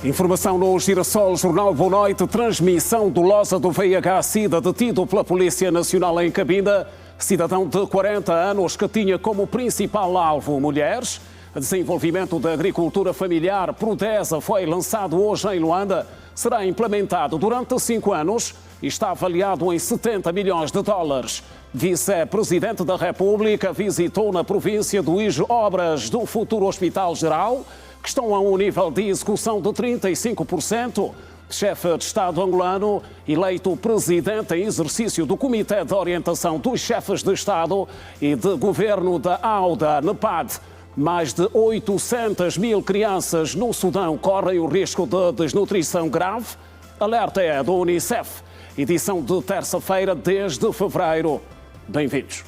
Informação no Girassol, Jornal Boa Noite, transmissão do Losa do VIH-Sida detido pela Polícia Nacional em Cabinda, cidadão de 40 anos que tinha como principal alvo mulheres. Desenvolvimento da agricultura familiar, Prodesa, foi lançado hoje em Luanda, será implementado durante 5 anos e está avaliado em 70 milhões de dólares. Vice-presidente da República visitou na província do Ije obras do futuro Hospital Geral, que estão a um nível de execução de 35%. Chefe de Estado angolano, eleito presidente em exercício do Comitê de Orientação dos Chefes de Estado e de Governo da AUDA NEPAD. Mais de 800 mil crianças no Sudão correm o risco de desnutrição grave. Alerta é do Unicef. Edição de terça-feira, desde fevereiro. Bem-vindos.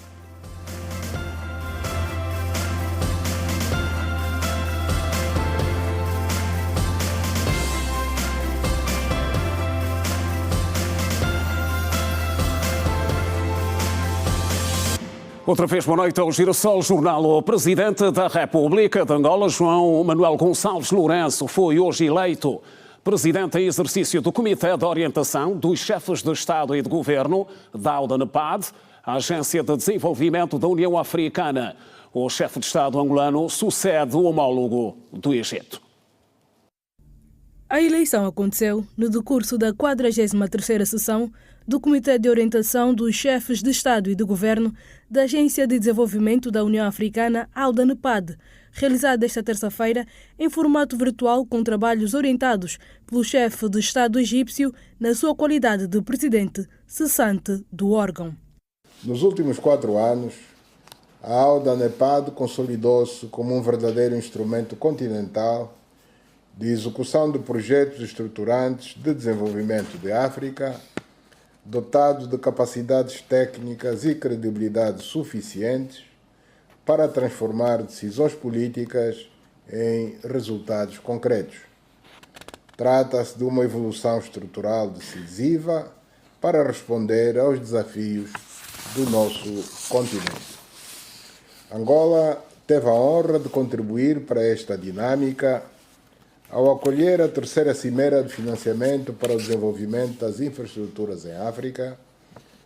Outra vez, boa noite ao Girassol Jornal. O Presidente da República de Angola, João Manuel Gonçalves Lourenço, foi hoje eleito Presidente em exercício do Comitê de Orientação dos Chefes de Estado e de Governo da AUDA NEPAD, a Agência de Desenvolvimento da União Africana. O chefe de Estado angolano sucede o homólogo do Egito. A eleição aconteceu no decurso da 43ª sessão do Comitê de Orientação dos Chefes de Estado e de Governo da Agência de Desenvolvimento da União Africana, AUDA NEPAD, realizada esta terça-feira em formato virtual com trabalhos orientados pelo chefe de Estado egípcio na sua qualidade de presidente cessante do órgão. Nos últimos 4 anos, a AUDA NEPAD consolidou-se como um verdadeiro instrumento continental de execução de projetos estruturantes de desenvolvimento de África, dotado de capacidades técnicas e credibilidade suficientes para transformar decisões políticas em resultados concretos. Trata-se de uma evolução estrutural decisiva para responder aos desafios do nosso continente. Angola teve a honra de contribuir para esta dinâmica ao acolher a terceira Cimeira de Financiamento para o Desenvolvimento das Infraestruturas em África,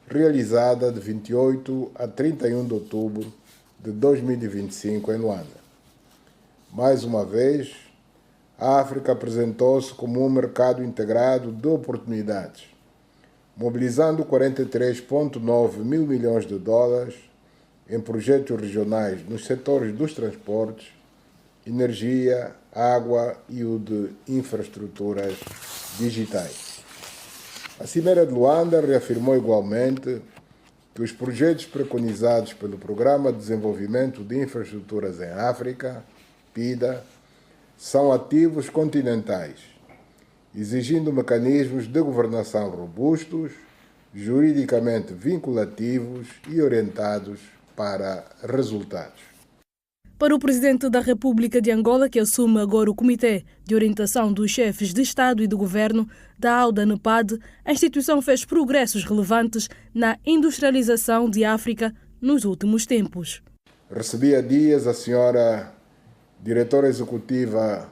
realizada de 28 a 31 de outubro de 2025 em Luanda. Mais uma vez, a África apresentou-se como um mercado integrado de oportunidades, mobilizando 43,9 mil milhões de dólares em projetos regionais nos setores dos transportes, energia, água e o de infraestruturas digitais. A Cimeira de Luanda reafirmou igualmente que os projetos preconizados pelo Programa de Desenvolvimento de Infraestruturas em África, PIDA, são ativos continentais, exigindo mecanismos de governação robustos, juridicamente vinculativos e orientados para resultados. Para o Presidente da República de Angola, que assume agora o Comitê de Orientação dos Chefes de Estado e de Governo da AUDA NEPAD, a instituição fez progressos relevantes na industrialização de África nos últimos tempos. Recebi há dias a senhora diretora executiva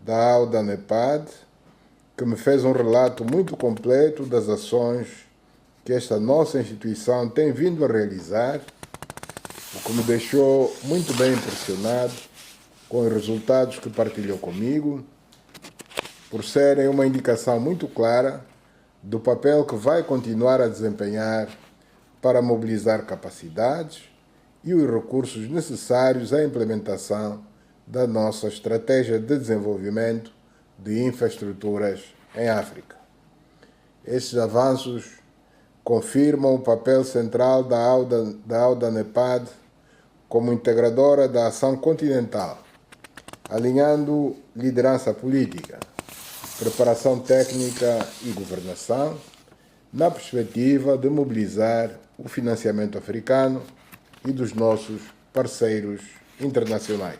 da AUDA NEPAD, que me fez um relato muito completo das ações que esta nossa instituição tem vindo a realizar, o que me deixou muito bem impressionado com os resultados que partilhou comigo, por serem uma indicação muito clara do papel que vai continuar a desempenhar para mobilizar capacidades e os recursos necessários à implementação da nossa estratégia de desenvolvimento de infraestruturas em África. Estes avanços confirmam o papel central da AUDA NEPAD como integradora da ação continental, alinhando liderança política, preparação técnica e governação, na perspectiva de mobilizar o financiamento africano e dos nossos parceiros internacionais.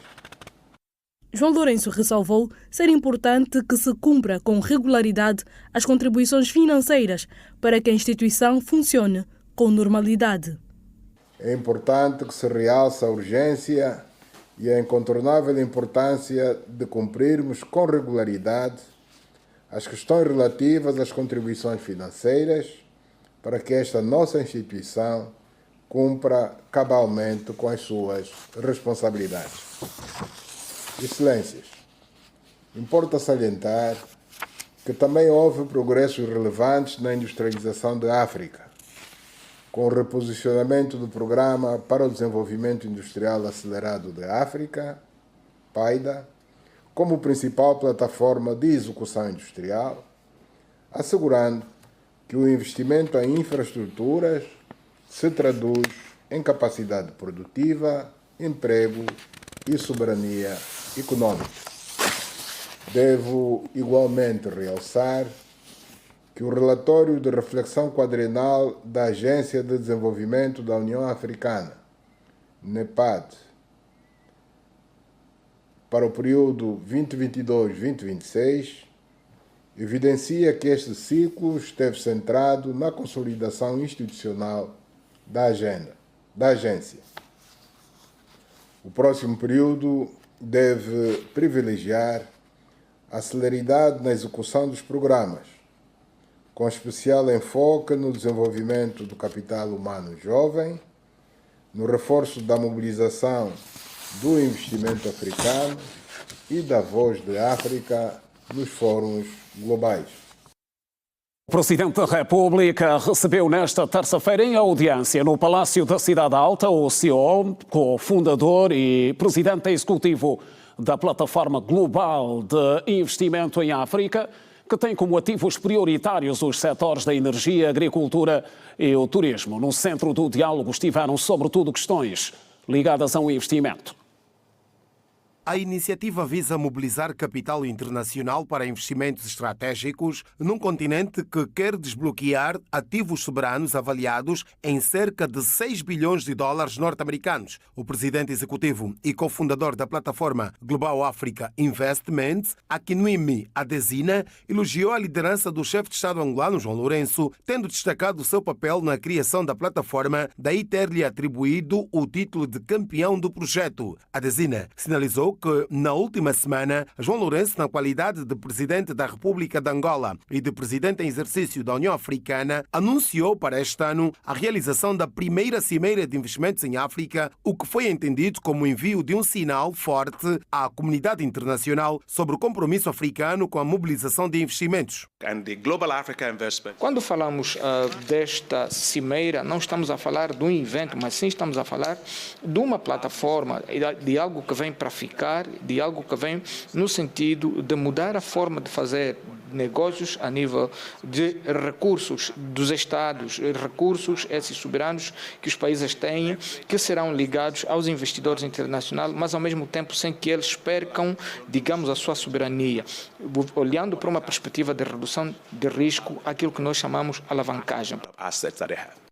João Lourenço ressalvou ser importante que se cumpra com regularidade as contribuições financeiras para que a instituição funcione com normalidade. É importante que se realce a urgência e a incontornável importância de cumprirmos com regularidade as questões relativas às contribuições financeiras para que esta nossa instituição cumpra cabalmente com as suas responsabilidades. Excelências, importa salientar que também houve progressos relevantes na industrialização da África, com o reposicionamento do Programa para o Desenvolvimento Industrial Acelerado da África, PAIDA, como principal plataforma de execução industrial, assegurando que o investimento em infraestruturas se traduz em capacidade produtiva, emprego e soberania econômica. Devo igualmente realçar que o relatório de reflexão quadrienal da Agência de Desenvolvimento da União Africana, NEPAD, para o período 2022-2026, evidencia que este ciclo esteve centrado na consolidação institucional da agência. O próximo período deve privilegiar a celeridade na execução dos programas, com especial enfoque no desenvolvimento do capital humano jovem, no reforço da mobilização do investimento africano e da voz da África nos fóruns globais. O Presidente da República recebeu nesta terça-feira em audiência no Palácio da Cidade Alta o CEO, cofundador e presidente executivo da Plataforma Global de Investimento em África, que tem como ativos prioritários os setores da energia, agricultura e o turismo. No centro do diálogo estiveram, sobretudo, questões ligadas ao investimento. A iniciativa visa mobilizar capital internacional para investimentos estratégicos num continente que quer desbloquear ativos soberanos avaliados em cerca de 6 bilhões de dólares norte-americanos. O presidente executivo e cofundador da plataforma Global Africa Investments, Akinwumi Adesina, elogiou a liderança do chefe de Estado angolano, João Lourenço, tendo destacado o seu papel na criação da plataforma, daí ter-lhe atribuído o título de campeão do projeto. Adesina sinalizou que, na última semana, João Lourenço, na qualidade de presidente da República de Angola e de presidente em exercício da União Africana, anunciou para este ano a realização da primeira cimeira de investimentos em África, o que foi entendido como o envio de um sinal forte à comunidade internacional sobre o compromisso africano com a mobilização de investimentos. Quando falamos desta cimeira, não estamos a falar de um evento, mas sim estamos a falar de uma plataforma, de algo que vem para ficar, de algo que vem no sentido de mudar a forma de fazer negócios a nível de recursos dos Estados, recursos esses soberanos que os países têm, que serão ligados aos investidores internacionais, mas ao mesmo tempo sem que eles percam, digamos, a sua soberania, olhando para uma perspectiva de redução de risco, aquilo que nós chamamos alavancagem.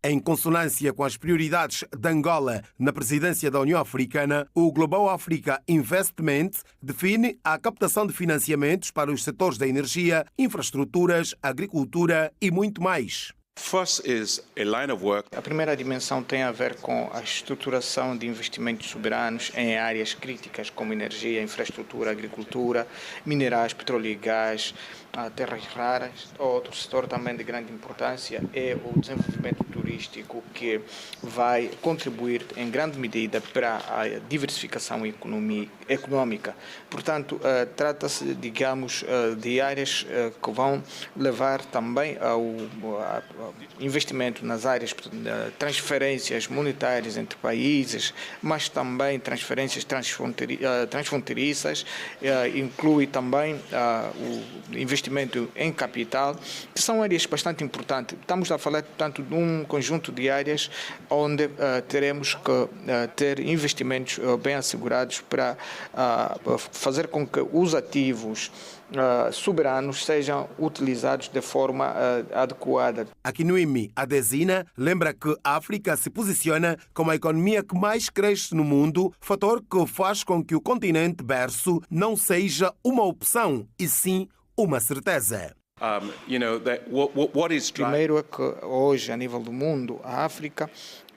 Em consonância com as prioridades de Angola na presidência da União Africana, o Global Africa Investment define a captação de financiamentos para os setores da energia, infraestruturas, agricultura e muito mais. A primeira dimensão tem a ver com a estruturação de investimentos soberanos em áreas críticas como energia, infraestrutura, agricultura, minerais, petróleo e gás, terras raras. Outro setor também de grande importância é o desenvolvimento turístico, que vai contribuir em grande medida para a diversificação econômica. Portanto, trata-se, digamos, de áreas que vão levar também ao investimento nas áreas de transferências monetárias entre países, mas também transferências transfronteiriças, inclui também o investimento em capital, que são áreas bastante importantes. Estamos a falar, portanto, de um conjunto de áreas onde teremos que ter investimentos bem assegurados para fazer com que os ativos soberanos sejam utilizados de forma adequada. Akinwumi Adesina lembra que a África se posiciona como a economia que mais cresce no mundo, fator que faz com que o continente berço não seja uma opção, e sim uma certeza. Primeiro é que hoje, a nível do mundo, a África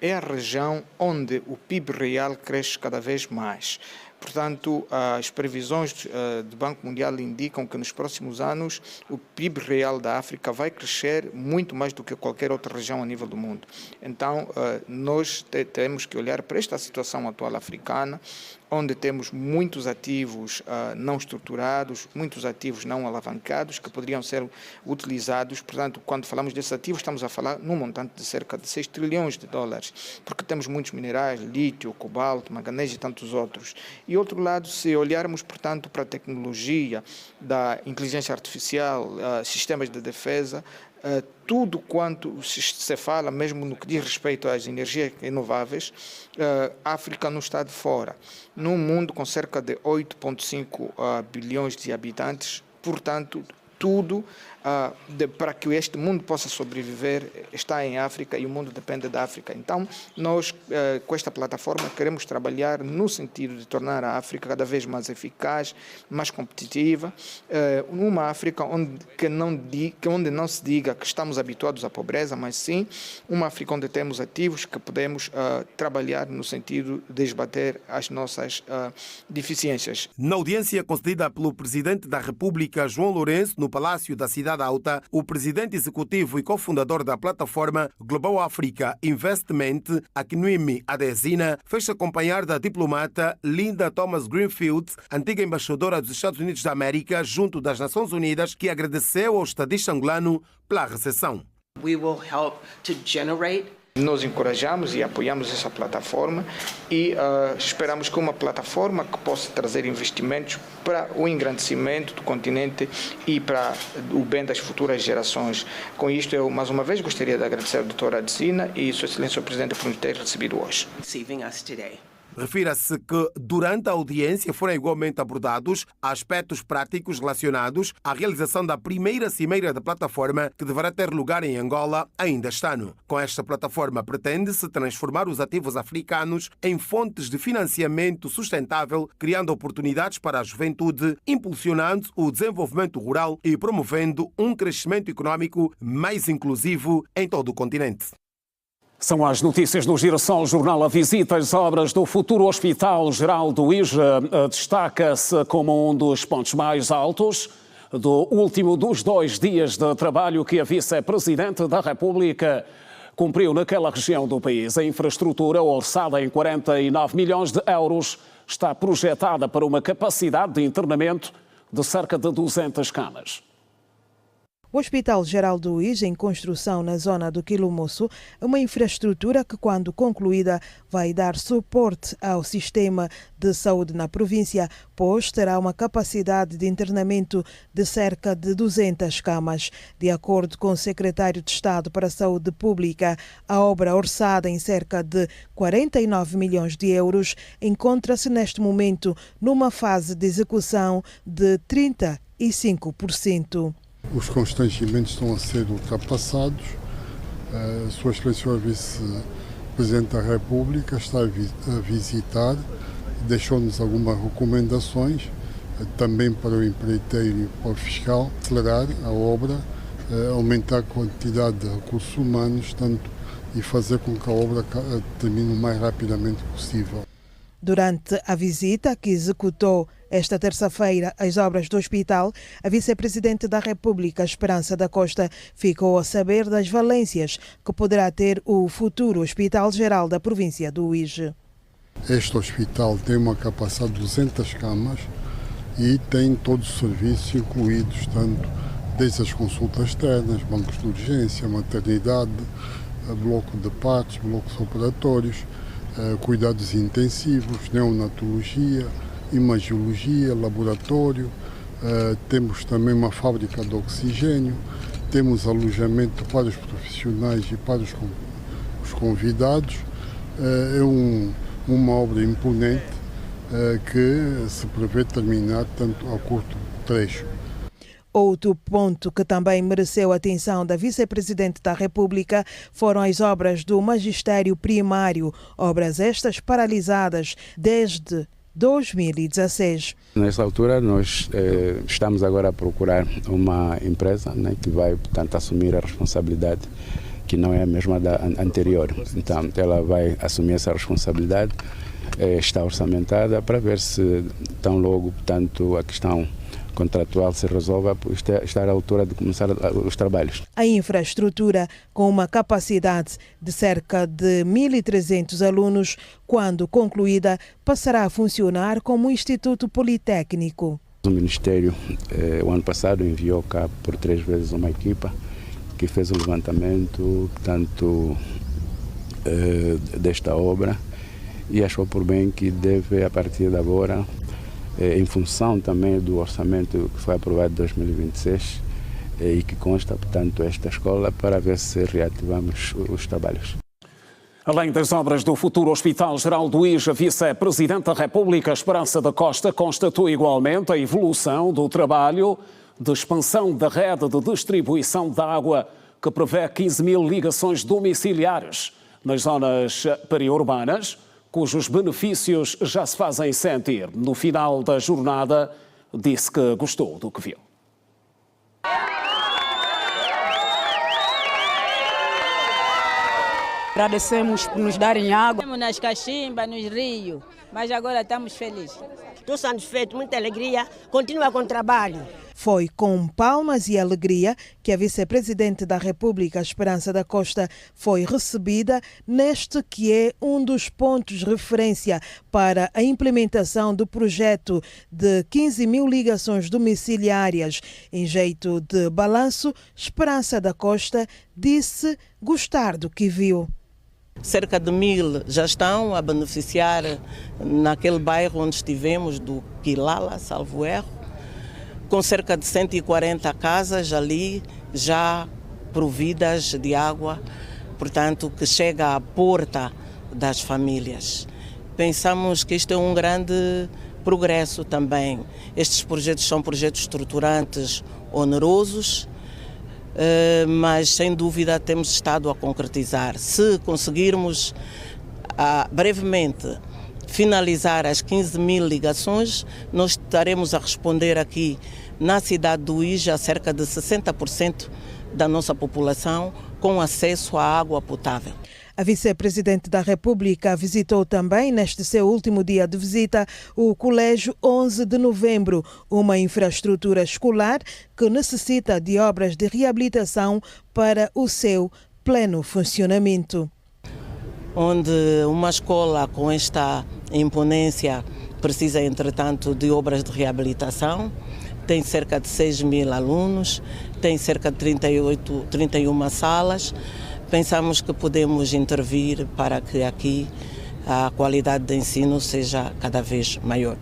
é a região onde o PIB real cresce cada vez mais. Portanto, as previsões do Banco Mundial indicam que nos próximos anos o PIB real da África vai crescer muito mais do que qualquer outra região a nível do mundo. Então, nós temos que olhar para esta situação atual africana, onde temos muitos ativos não estruturados, muitos ativos não alavancados, que poderiam ser utilizados. Portanto, quando falamos desses ativos, estamos a falar num montante de cerca de 6 trilhões de dólares, porque temos muitos minerais, lítio, cobalto, manganês e tantos outros. E outro lado, se olharmos, portanto, para a tecnologia da inteligência artificial, sistemas de defesa, tudo quanto se fala, mesmo no que diz respeito às energias renováveis, a África não está de fora. Num mundo com cerca de 8,5 bilhões de habitantes, portanto, tudo para que este mundo possa sobreviver está em África e o mundo depende da África. Então, nós, com esta plataforma, queremos trabalhar no sentido de tornar a África cada vez mais eficaz, mais competitiva, uma África onde não se diga que estamos habituados à pobreza, mas sim uma África onde temos ativos que podemos trabalhar no sentido de esbater as nossas deficiências. Na audiência concedida pelo Presidente da República, João Lourenço, no Palácio da Cidade Alta, o presidente executivo e cofundador da plataforma Global Africa Investment, Akinwumi Adesina, fez acompanhar da diplomata Linda Thomas Greenfield, antiga embaixadora dos Estados Unidos da América junto das Nações Unidas, que agradeceu ao estadista angolano pela recepção. We will help to generate. Nós encorajamos e apoiamos essa plataforma e esperamos que uma plataforma que possa trazer investimentos para o engrandecimento do continente e para o bem das futuras gerações. Com isto, eu mais uma vez gostaria de agradecer ao Dr. Adesina e Sua Excelência o Presidente por nos ter recebido hoje. Receiving us today. Refira-se que, durante a audiência, foram igualmente abordados aspectos práticos relacionados à realização da primeira cimeira da plataforma, que deverá ter lugar em Angola ainda este ano. Com esta plataforma, pretende-se transformar os ativos africanos em fontes de financiamento sustentável, criando oportunidades para a juventude, impulsionando o desenvolvimento rural e promovendo um crescimento econômico mais inclusivo em todo o continente. São as notícias do Girassol Jornal. A visita às obras do futuro Hospital Geral do IJA destaca-se como um dos pontos mais altos do último dos 2 dias de trabalho que a Vice-Presidente da República cumpriu naquela região do país. A infraestrutura, orçada em 49 milhões de euros, está projetada para uma capacidade de internamento de cerca de 200 camas. O Hospital Geral do IJA, em construção na zona do Quilomoço, é uma infraestrutura que, quando concluída, vai dar suporte ao sistema de saúde na província, pois terá uma capacidade de internamento de cerca de 200 camas. De acordo com o secretário de Estado para a Saúde Pública, a obra, orçada em cerca de 49 milhões de euros, encontra-se neste momento numa fase de execução de 35%. Os constrangimentos estão a ser ultrapassados. Sua Excelência Vice-Presidente da República está a visitar, deixou-nos algumas recomendações, também para o empreiteiro e para o fiscal, acelerar a obra, aumentar a quantidade de recursos humanos e fazer com que a obra termine o mais rapidamente possível. Durante a visita que executou esta terça-feira as obras do hospital, a Vice-Presidente da República, Esperança da Costa, ficou a saber das valências que poderá ter o futuro Hospital Geral da província do IJA. Este hospital tem uma capacidade de 200 camas e tem todos os serviços incluídos, tanto desde as consultas externas, bancos de urgência, maternidade, bloco de partos, blocos operatórios, cuidados intensivos, neonatologia, imagiologia, laboratório, temos também uma fábrica de oxigênio, temos alojamento para os profissionais e para os convidados. É uma obra imponente que se prevê terminar tanto a curto trecho. Outro ponto que também mereceu a atenção da Vice-Presidente da República foram as obras do Magistério Primário, obras estas paralisadas desde 2016. Nesta altura, nós estamos agora a procurar uma empresa, né, que vai, portanto, assumir a responsabilidade que não é a mesma da anterior. Então, ela vai assumir essa responsabilidade está orçamentada para ver se tão logo, portanto, a questão contratual se resolva, estar à altura de começar os trabalhos. A infraestrutura, com uma capacidade de cerca de 1.300 alunos, quando concluída, passará a funcionar como um instituto politécnico. O Ministério, o ano passado, enviou cá por 3 vezes uma equipa que fez o levantamento, portanto, desta obra, e achou por bem que deve, a partir de agora, em função também do orçamento que foi aprovado em 2026 e que consta, portanto, esta escola, para ver se reativamos os trabalhos. Além das obras do futuro Hospital Geral do IJ, a Vice-Presidente da República, Esperança da Costa, constatou igualmente a evolução do trabalho de expansão da rede de distribuição de água, que prevê 15.000 ligações domiciliares nas zonas periurbanas, cujos benefícios já se fazem sentir. No final da jornada, disse que gostou do que viu. Agradecemos por nos darem água. Estamos nas cachimbas, nos rios, mas agora estamos felizes. Estou satisfeito, muita alegria, continua com o trabalho. Foi com palmas e alegria que a Vice-Presidente da República, Esperança da Costa, foi recebida neste que é um dos pontos de referência para a implementação do projeto de 15.000 ligações domiciliárias. Em jeito de balanço, Esperança da Costa disse gostar do que viu. Cerca de 1.000 já estão a beneficiar naquele bairro onde estivemos, do Quilala, salvo erro, com cerca de 140 casas ali já providas de água, portanto, que chega à porta das famílias. Pensamos que isto é um grande progresso também. Estes projetos são projetos estruturantes, onerosos, mas sem dúvida temos estado a concretizar. Se conseguirmos brevemente finalizar as 15.000 ligações, nós estaremos a responder aqui na cidade do IJ a cerca de 60% da nossa população com acesso à água potável. A Vice-Presidente da República visitou também, neste seu último dia de visita, o Colégio 11 de Novembro, uma infraestrutura escolar que necessita de obras de reabilitação para o seu pleno funcionamento. Onde uma escola com esta imponência precisa, entretanto, de obras de reabilitação, tem cerca de 6.000 alunos, tem cerca de 31 salas. Pensamos que podemos intervir para que aqui a qualidade de ensino seja cada vez maior.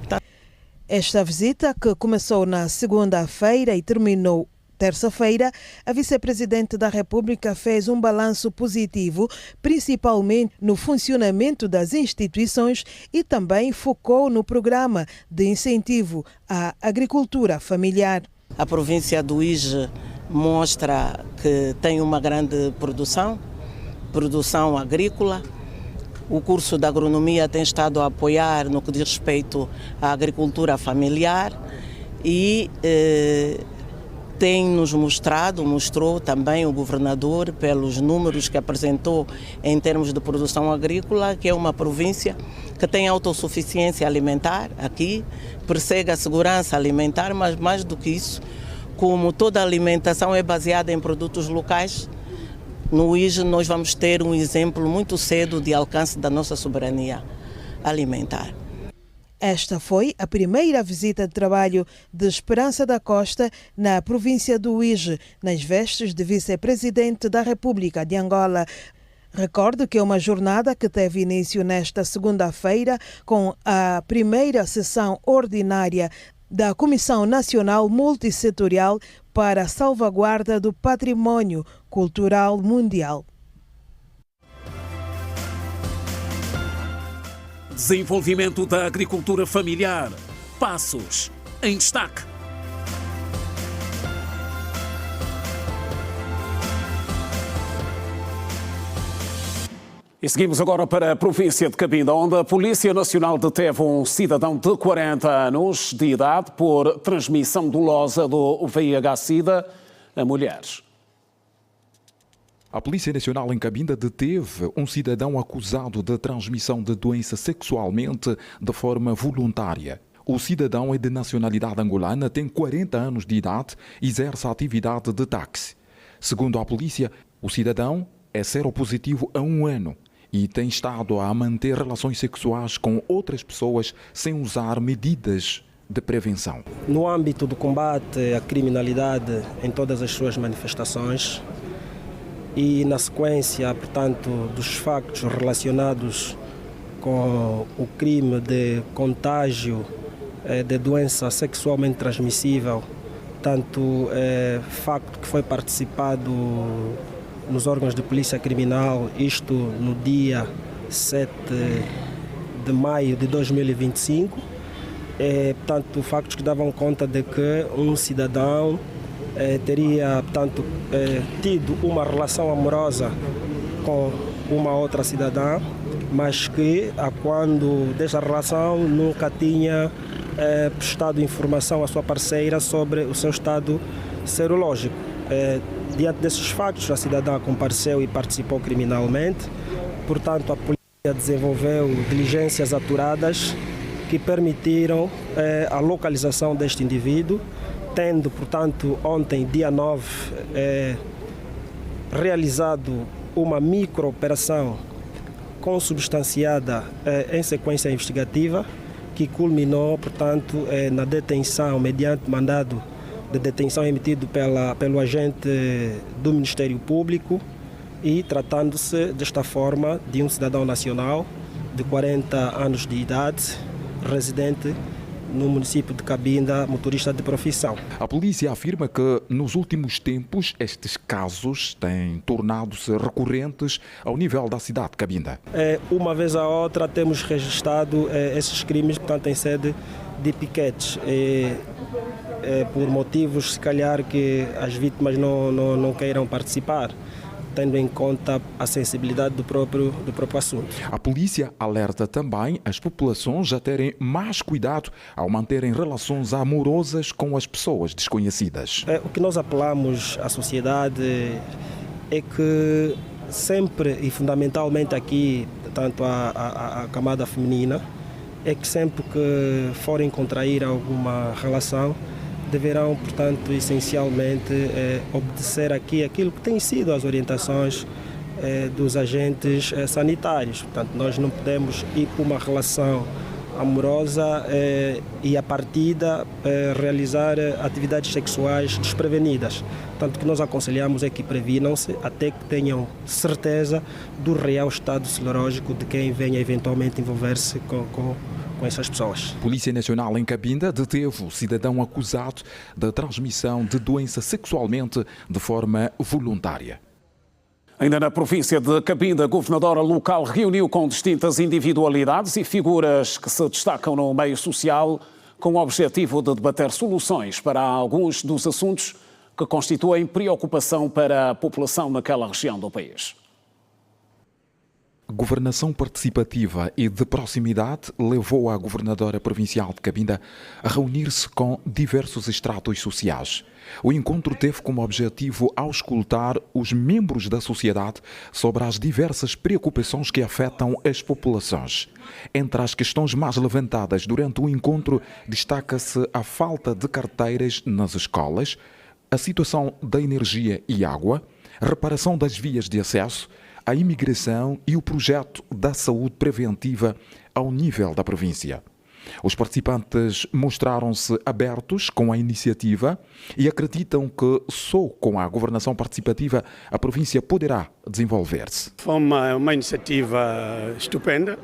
Esta visita, que começou na segunda-feira e terminou terça-feira, a Vice-Presidente da República fez um balanço positivo, principalmente no funcionamento das instituições, e também focou no programa de incentivo à agricultura familiar. A província do IJ mostra que tem uma grande produção agrícola. O curso de agronomia tem estado a apoiar no que diz respeito à agricultura familiar e mostrou também o governador, pelos números que apresentou em termos de produção agrícola, que é uma província que tem autossuficiência alimentar aqui, persegue a segurança alimentar, mas mais do que isso, como toda a alimentação é baseada em produtos locais, no IJ nós vamos ter um exemplo muito cedo de alcance da nossa soberania alimentar. Esta foi a primeira visita de trabalho de Esperança da Costa na província do IJ, nas vestes de Vice-Presidente da República de Angola. Recordo que é uma jornada que teve início nesta segunda-feira com a primeira sessão ordinária da Comissão Nacional Multissetorial para a Salvaguarda do Património Cultural Mundial. Desenvolvimento da agricultura familiar. Passos em destaque. E seguimos agora para a província de Cabinda, onde a Polícia Nacional deteve um cidadão de 40 anos de idade por transmissão dolosa do VIH-Sida a mulheres. A Polícia Nacional em Cabinda deteve um cidadão acusado de transmissão de doença sexualmente de forma voluntária. O cidadão é de nacionalidade angolana, tem 40 anos de idade e exerce a atividade de táxi. Segundo a polícia, o cidadão é seropositivo há 1 ano e tem estado a manter relações sexuais com outras pessoas sem usar medidas de prevenção. No âmbito do combate à criminalidade em todas as suas manifestações e na sequência, portanto, dos factos relacionados com o crime de contágio de doença sexualmente transmissível, tanto facto que foi participado nos órgãos de polícia criminal, isto no dia 7 de maio de 2025, portanto, factos que davam conta de que um cidadão teria, portanto, tido uma relação amorosa com uma outra cidadã, mas que, a quando desta relação, nunca tinha prestado informação à sua parceira sobre o seu estado serológico. Diante desses factos, a cidadã compareceu e participou criminalmente. Portanto, a polícia desenvolveu diligências apuradas que permitiram a localização deste indivíduo, tendo, portanto, ontem, dia 9, realizado uma micro-operação consubstanciada em sequência investigativa, que culminou, portanto, na detenção, mediante mandado de detenção emitido pelo agente do Ministério Público, e tratando-se, desta forma, de um cidadão nacional de 40 anos de idade, residente no município de Cabinda, motorista de profissão. A polícia afirma que, nos últimos tempos, estes casos têm tornado-se recorrentes ao nível da cidade de Cabinda. Uma vez a outra temos registrado esses crimes, portanto, em sede de piquetes, por motivos, se calhar, que as vítimas não queiram participar, tendo em conta a sensibilidade do próprio assunto. A polícia alerta também as populações a terem mais cuidado ao manterem relações amorosas com as pessoas desconhecidas. O que nós apelamos à sociedade é que sempre, e fundamentalmente aqui, tanto a camada feminina, é que sempre que forem contrair alguma relação, deverão, portanto, essencialmente obedecer aqui aquilo que tem sido as orientações dos agentes sanitários. Portanto, nós não podemos ir para uma relação amorosa e, à partida, realizar atividades sexuais desprevenidas. Portanto, o que nós aconselhamos é que previnam-se até que tenham certeza do real estado serológico de quem venha eventualmente envolver-se com essas pessoas. Polícia Nacional em Cabinda deteve o cidadão acusado da transmissão de doença sexualmente de forma voluntária. Ainda na província de Cabinda, a governadora local reuniu com distintas individualidades e figuras que se destacam no meio social com o objetivo de debater soluções para alguns dos assuntos que constituem preocupação para a população naquela região do país. Governação participativa e de proximidade levou a governadora provincial de Cabinda a reunir-se com diversos estratos sociais. O encontro teve como objetivo auscultar os membros da sociedade sobre as diversas preocupações que afetam as populações. Entre as questões mais levantadas durante o encontro destaca-se a falta de carteiras nas escolas, a situação da energia e água, a reparação das vias de acesso, a imigração e o projeto da saúde preventiva ao nível da província. Os participantes mostraram-se abertos com a iniciativa e acreditam que só com a governação participativa a província poderá desenvolver-se. Foi uma iniciativa estupenda,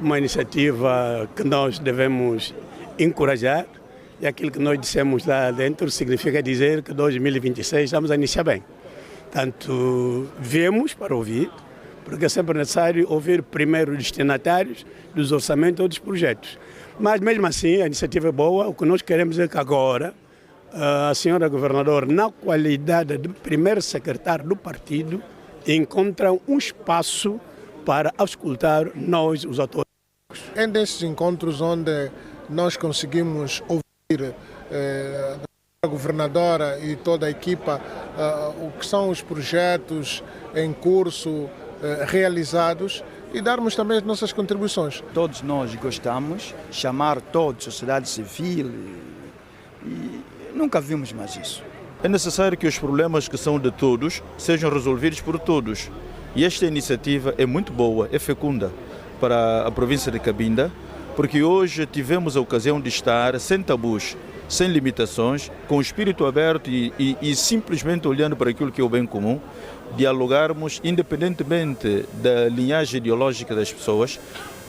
uma iniciativa que nós devemos encorajar, e aquilo que nós dissemos lá dentro significa dizer que 2026 estamos a iniciar bem. Portanto, viemos para ouvir, porque é sempre necessário ouvir primeiro os destinatários dos orçamentos ou dos projetos. Mas, mesmo assim, a iniciativa é boa. O que nós queremos é que agora a senhora governadora, na qualidade de primeiro secretário do partido, encontre um espaço para auscultar nós, os atores. É desses encontros onde nós conseguimos ouvir A governadora e toda a equipa, o que são os projetos em curso realizados e darmos também as nossas contribuições. Todos nós gostamos de chamar toda a sociedade civil e nunca vimos mais isso. É necessário que os problemas que são de todos sejam resolvidos por todos. E esta iniciativa é muito boa, é fecunda para a província de Cabinda, porque hoje tivemos a ocasião de estar sem tabus, sem limitações, com o espírito aberto e simplesmente olhando para aquilo que é o bem comum, dialogarmos independentemente da linhagem ideológica das pessoas,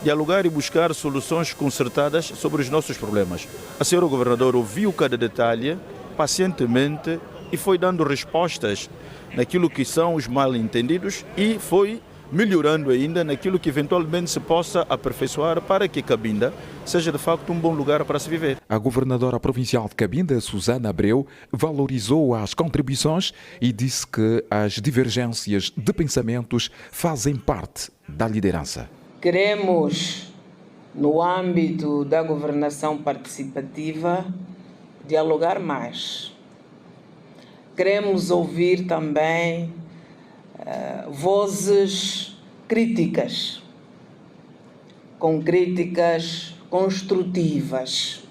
dialogar e buscar soluções concertadas sobre os nossos problemas. A senhora governadora ouviu cada detalhe pacientemente e foi dando respostas naquilo que são os mal-entendidos e foi melhorando ainda naquilo que eventualmente se possa aperfeiçoar para que Cabinda seja de facto um bom lugar para se viver. A governadora provincial de Cabinda, Susana Abreu, valorizou as contribuições e disse que as divergências de pensamentos fazem parte da liderança. Queremos, no âmbito da governação participativa, dialogar mais. Queremos ouvir também vozes críticas, com críticas construtivas.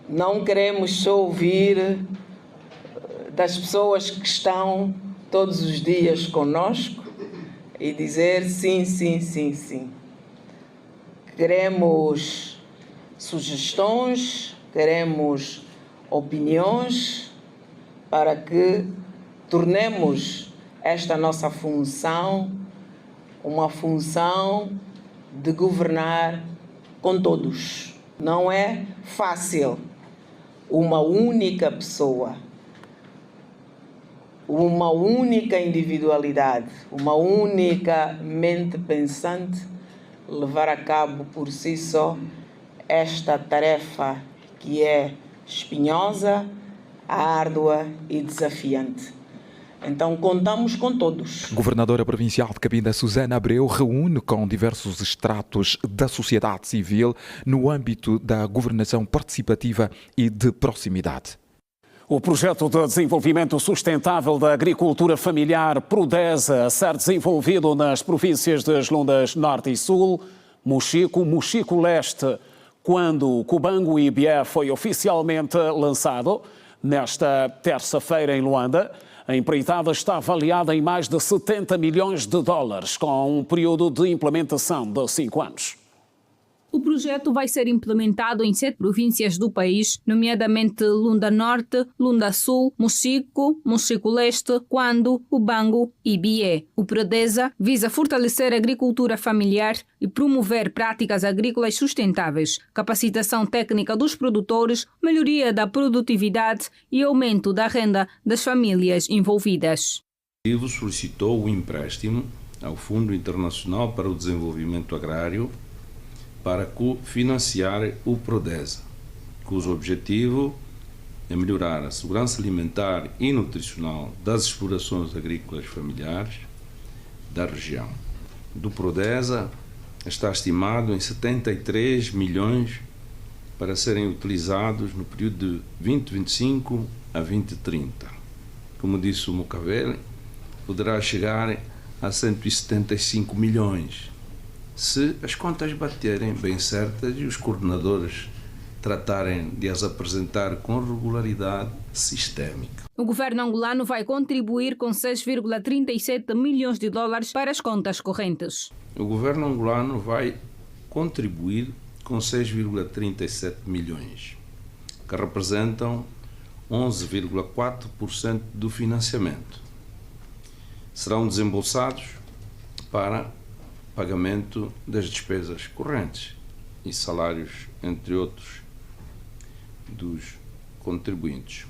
Não queremos só ouvir das pessoas que estão todos os dias conosco e dizer sim, sim, sim, sim. Queremos sugestões, queremos opiniões para que tornemos esta nossa função uma função de governar com todos. Não é fácil uma única pessoa, uma única individualidade, uma única mente pensante levar a cabo por si só esta tarefa que é espinhosa, árdua e desafiante. Então, contamos com todos. Governadora provincial de Cabinda, Susana Abreu, reúne com diversos estratos da sociedade civil no âmbito da governação participativa e de proximidade. O projeto de desenvolvimento sustentável da agricultura familiar PRODESA a ser desenvolvido nas províncias das Lundas Norte e Sul, Mochico Leste, quando Cubango e Ibié foi oficialmente lançado, nesta terça-feira em Luanda. A empreitada está avaliada em mais de 70 milhões de dólares, com um período de implementação de 5 anos. O projeto vai ser implementado em 7 províncias do país, nomeadamente Lunda Norte, Lunda Sul, Mochico Leste, Quando, Cubango e Bié. O PRODESA visa fortalecer a agricultura familiar e promover práticas agrícolas sustentáveis, capacitação técnica dos produtores, melhoria da produtividade e aumento da renda das famílias envolvidas. O executivo solicitou o empréstimo ao Fundo Internacional para o Desenvolvimento Agrário para cofinanciar o PRODESA, cujo objetivo é melhorar a segurança alimentar e nutricional das explorações agrícolas familiares da região. Do PRODESA está estimado em 73 milhões para serem utilizados no período de 2025 a 2030. Como disse o Mukavele, poderá chegar a 175 milhões. Se as contas baterem bem certas e os coordenadores tratarem de as apresentar com regularidade sistémica. O governo angolano vai contribuir com 6,37 milhões de dólares para as contas correntes. O governo angolano vai contribuir com 6,37 milhões, que representam 11,4% do financiamento. Serão desembolsados para pagamento das despesas correntes e salários, entre outros, dos contribuintes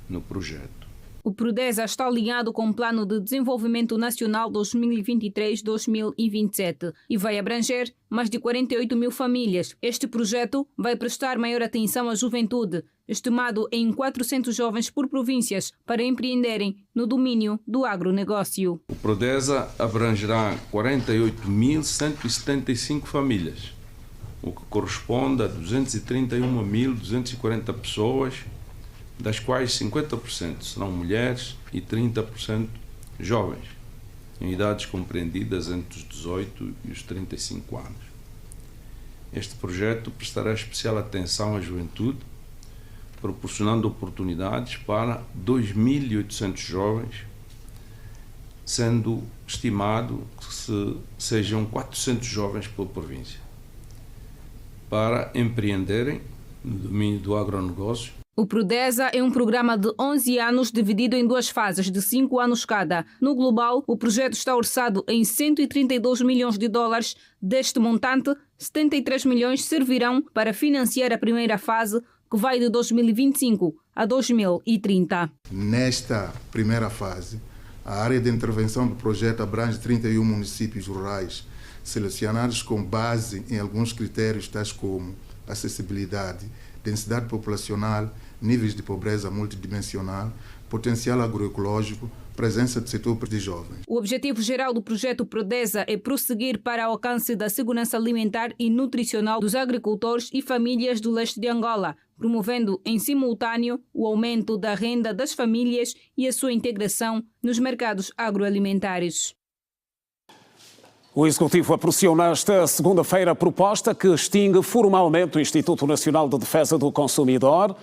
no projeto. O PRODESA está alinhado com o Plano de Desenvolvimento Nacional 2023-2027 e vai abranger mais de 48 mil famílias. Este projeto vai prestar maior atenção à juventude, estimado em 400 jovens por províncias, para empreenderem no domínio do agronegócio. O PRODESA abrangerá 48.175 famílias o que corresponde a 231.240 pessoas, das quais 50% serão mulheres e 30% jovens, em idades compreendidas entre os 18 e os 35 anos. Este projeto prestará especial atenção à juventude, proporcionando oportunidades para 2.800 jovens, sendo estimado que sejam 400 jovens pela província, para empreenderem no domínio do agronegócio. O Prodesa é um programa de 11 anos dividido em 2 fases de 5 anos cada. No global, o projeto está orçado em $132 milhões. Deste montante, 73 milhões servirão para financiar a primeira fase, que vai de 2025 a 2030. Nesta primeira fase, a área de intervenção do projeto abrange 31 municípios rurais, selecionados com base em alguns critérios tais como acessibilidade, densidade populacional, níveis de pobreza multidimensional, potencial agroecológico, presença do setor de jovens. O objetivo geral do projeto Prodesa é prosseguir para o alcance da segurança alimentar e nutricional dos agricultores e famílias do leste de Angola, promovendo em simultâneo o aumento da renda das famílias e a sua integração nos mercados agroalimentares. O Executivo apreciou nesta segunda-feira a proposta que extingue formalmente o Instituto Nacional de Defesa do Consumidor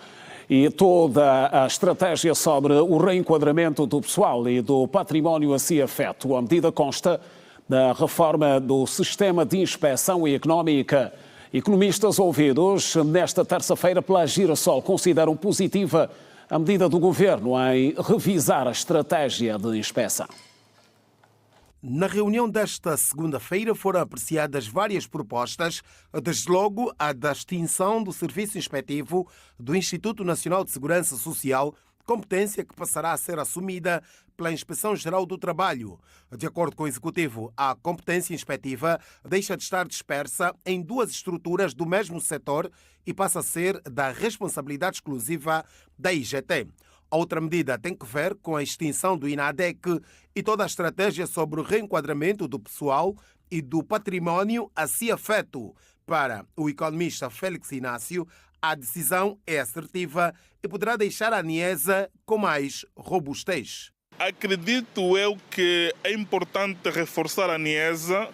e toda a estratégia sobre o reenquadramento do pessoal e do património assim afeto. A medida consta da reforma do sistema de inspeção económica. Economistas ouvidos nesta terça-feira pela Girassol consideram positiva a medida do Governo em revisar a estratégia de inspeção. Na reunião desta segunda-feira foram apreciadas várias propostas, desde logo a da extinção do serviço inspectivo do Instituto Nacional de Segurança Social, competência que passará a ser assumida pela Inspeção-Geral do Trabalho. De acordo com o Executivo, a competência inspectiva deixa de estar dispersa em 2 estruturas do mesmo setor e passa a ser da responsabilidade exclusiva da IGT. A outra medida tem que ver com a extinção do INADEC e toda a estratégia sobre o reenquadramento do pessoal e do património assim afeto. Para o economista Félix Inácio, a decisão é assertiva e poderá deixar a ANIESA com mais robustez. Acredito eu que é importante reforçar a ANIESA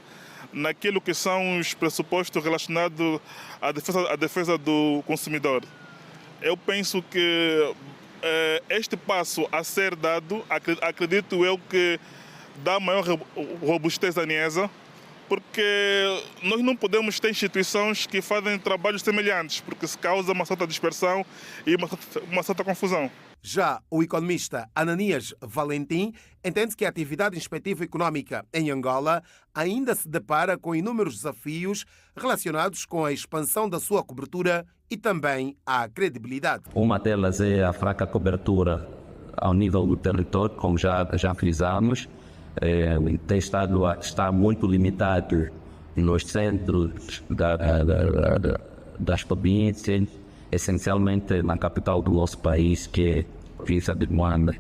naquilo que são os pressupostos relacionados à defesa do consumidor. Eu penso que este passo a ser dado, acredito eu que dá maior robustez à ANIESA, porque nós não podemos ter instituições que fazem trabalhos semelhantes, porque se causa uma certa dispersão e uma certa confusão. Já o economista Ananias Valentim entende que a atividade inspectiva económica em Angola ainda se depara com inúmeros desafios relacionados com a expansão da sua cobertura e também a credibilidade. Uma delas é a fraca cobertura ao nível do território, como já frisamos. Está muito limitado nos centros das províncias, essencialmente na capital do nosso país, que é a província de Luanda.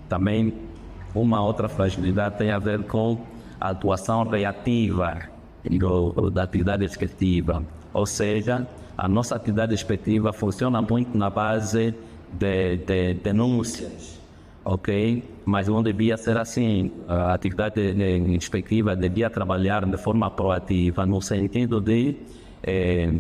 Também uma outra fragilidade tem a ver com a atuação reativa da atividade executiva, ou seja, a nossa atividade executiva funciona muito na base de denúncias, ok? Mas não devia ser assim. A atividade inspectiva devia trabalhar de forma proativa, no sentido de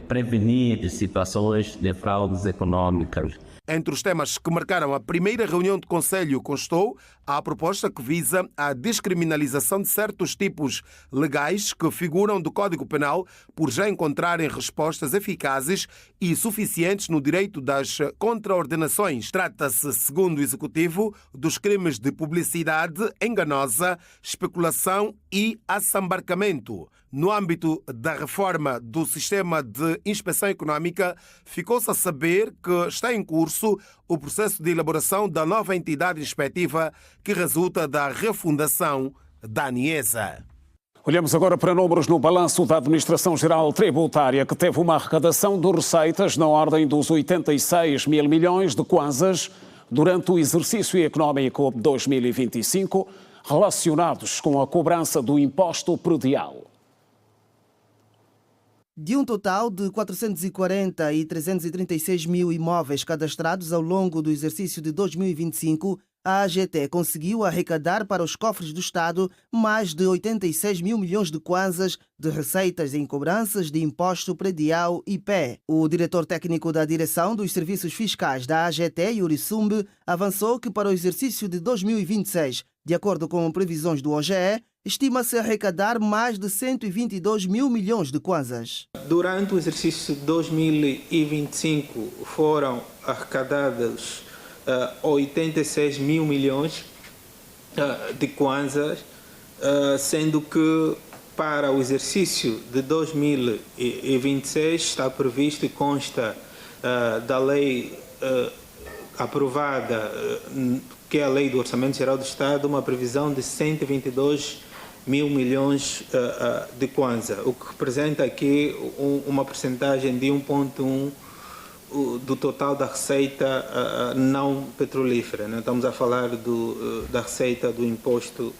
prevenir situações de fraudes econômicas. Entre os temas que marcaram a primeira reunião do Conselho constou a proposta que visa a descriminalização de certos tipos legais que figuram do Código Penal por já encontrarem respostas eficazes e suficientes no direito das contraordenações. Trata-se, segundo o Executivo, dos crimes de publicidade enganosa, especulação e assambarcamento. No âmbito da reforma do sistema de inspeção económica, ficou-se a saber que está em curso o processo de elaboração da nova entidade inspectiva que resulta da refundação da ANIESA. Olhamos agora para números no balanço da Administração Geral Tributária, que teve uma arrecadação de receitas na ordem dos 86 mil milhões de kwanzas durante o exercício económico 2025, relacionados com a cobrança do imposto predial. De um total de 440 e 336 mil imóveis cadastrados ao longo do exercício de 2025, a AGT conseguiu arrecadar para os cofres do Estado mais de 86 mil milhões de kwanzas de receitas em cobranças de imposto predial IPE. O diretor técnico da Direção dos Serviços Fiscais da AGT, Yuri Sumbe, avançou que para o exercício de 2026, de acordo com previsões do OGE, estima-se arrecadar mais de 122 mil milhões de kwanzas. Durante o exercício de 2025 foram arrecadados 86 mil milhões de kwanzas, sendo que para o exercício de 2026 está previsto e consta da lei aprovada, que é a Lei do Orçamento Geral do Estado, uma previsão de 122 mil milhões de kwanza, o que representa aqui uma percentagem de 1,1% do total da receita não petrolífera. Né? Estamos a falar da receita do imposto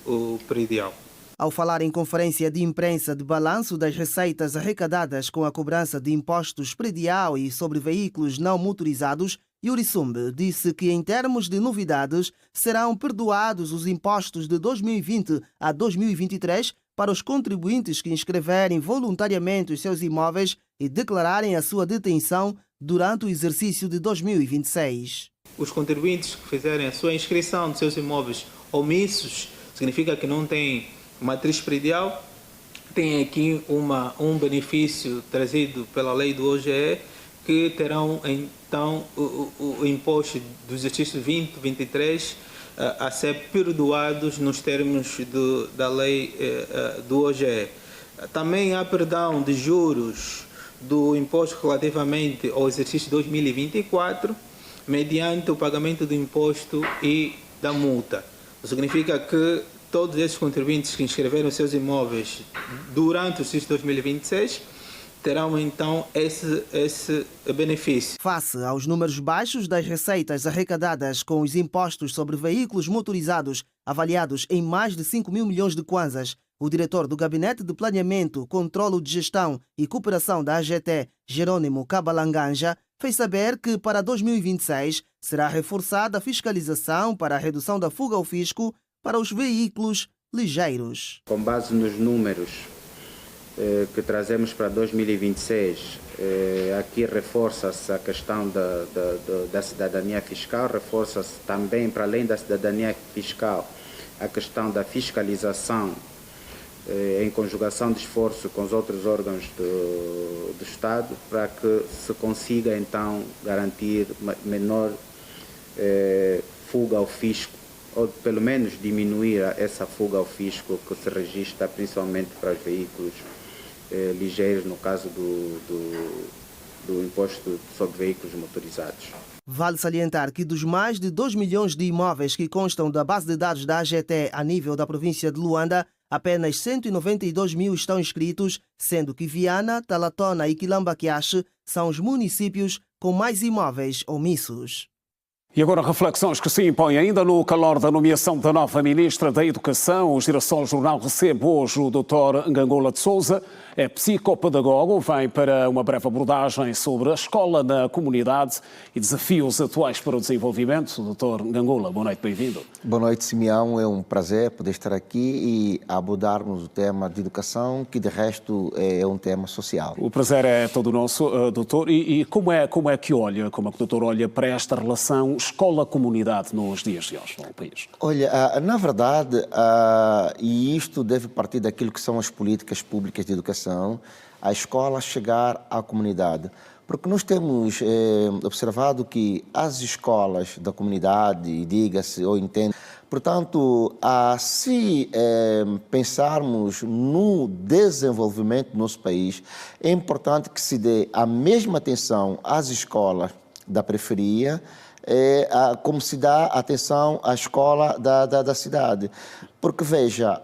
predial. Ao falar em conferência de imprensa de balanço das receitas arrecadadas com a cobrança de impostos predial e sobre veículos não motorizados, Yuri Sumbe disse que, em termos de novidades, serão perdoados os impostos de 2020 a 2023 para os contribuintes que inscreverem voluntariamente os seus imóveis e declararem a sua detenção durante o exercício de 2026. Os contribuintes que fizerem a sua inscrição de seus imóveis omissos, significa que não têm matriz predial, têm aqui um benefício trazido pela lei do OGE, que terão então o imposto do exercício 2023 a ser perdoados nos termos da lei do OGE. Também há perdão de juros do imposto relativamente ao exercício 2024, mediante o pagamento do imposto e da multa. Isso significa que todos esses contribuintes que inscreveram seus imóveis durante o exercício 2026 terão então esse benefício. Face aos números baixos das receitas arrecadadas com os impostos sobre veículos motorizados avaliados em mais de 5 mil milhões de kwanzas, o diretor do Gabinete de Planeamento, Controlo de Gestão e Cooperação da AGT, Jerônimo Cabalanganja, fez saber que para 2026 será reforçada a fiscalização para a redução da fuga ao fisco para os veículos ligeiros. Com base nos números que trazemos para 2026, aqui reforça-se a questão da cidadania fiscal, reforça-se também, para além da cidadania fiscal, a questão da fiscalização em conjugação de esforço com os outros órgãos do Estado, para que se consiga então garantir menor fuga ao fisco, ou pelo menos diminuir essa fuga ao fisco que se registra principalmente para os veículos ligeiros, no caso do imposto sobre veículos motorizados. Vale salientar que dos mais de 2 milhões de imóveis que constam da base de dados da AGT a nível da província de Luanda, apenas 192 mil estão inscritos, sendo que Viana, Talatona e Quilamba-Quiaxe são os municípios com mais imóveis omissos. E agora reflexões que se impõem ainda no calor da nomeação da nova Ministra da Educação. O Girassol Jornal recebe hoje o Dr. Ngangola de Souza, é psicopedagogo, vem para uma breve abordagem sobre a escola na comunidade e desafios atuais para o desenvolvimento. Dr. Ngangola, boa noite, bem-vindo. Boa noite, Simeão. É um prazer poder estar aqui e abordarmos o tema de educação, que de resto é um tema social. O prazer é todo nosso, doutor. E como é que olha, como é que o doutor olha para esta relação escola-comunidade nos dias de hoje no país? Olha, na verdade, e isto deve partir daquilo que são as políticas públicas de educação, a escola chegar à comunidade. Porque nós temos observado que as escolas da comunidade, diga-se ou entende, portanto, se pensarmos no desenvolvimento do nosso país, é importante que se dê a mesma atenção às escolas da periferia, como se dá atenção à escola da cidade. Porque, veja,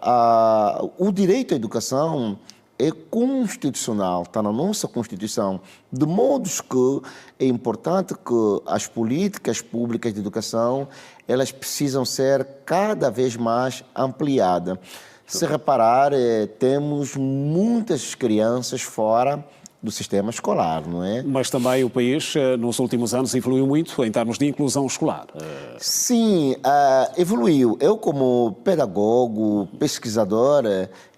o direito à educação é constitucional, está na nossa Constituição, de modo que é importante que as políticas públicas de educação, elas precisam ser cada vez mais ampliadas. Se reparar, temos muitas crianças fora do sistema escolar, não é? Mas também o país, nos últimos anos, evoluiu muito em termos de inclusão escolar. Sim, evoluiu. Eu, como pedagogo, pesquisador,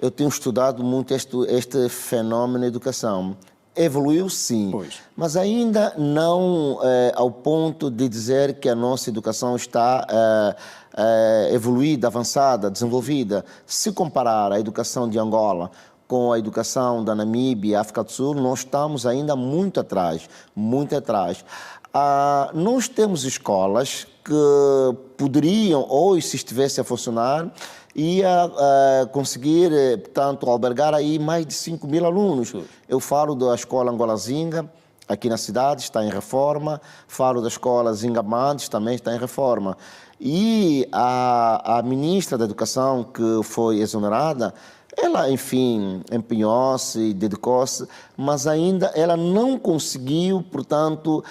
eu tenho estudado muito este fenômeno da educação. Evoluiu, sim, mas ainda não ao ponto de dizer que a nossa educação está evoluída, avançada, desenvolvida. Se comparar a educação de Angola com a educação da Namíbia, África do Sul, nós estamos ainda muito atrás, muito atrás. Nós temos escolas que poderiam, ou se estivesse a funcionar, ia conseguir, portanto, albergar aí mais de 5 mil alunos. Eu falo da escola Angola Zinga, aqui na cidade, está em reforma. Falo da escola Zinga Mandes, também está em reforma. E a ministra da Educação, que foi exonerada, ela, enfim, empenhou-se, dedicou-se, mas ainda ela não conseguiu, portanto,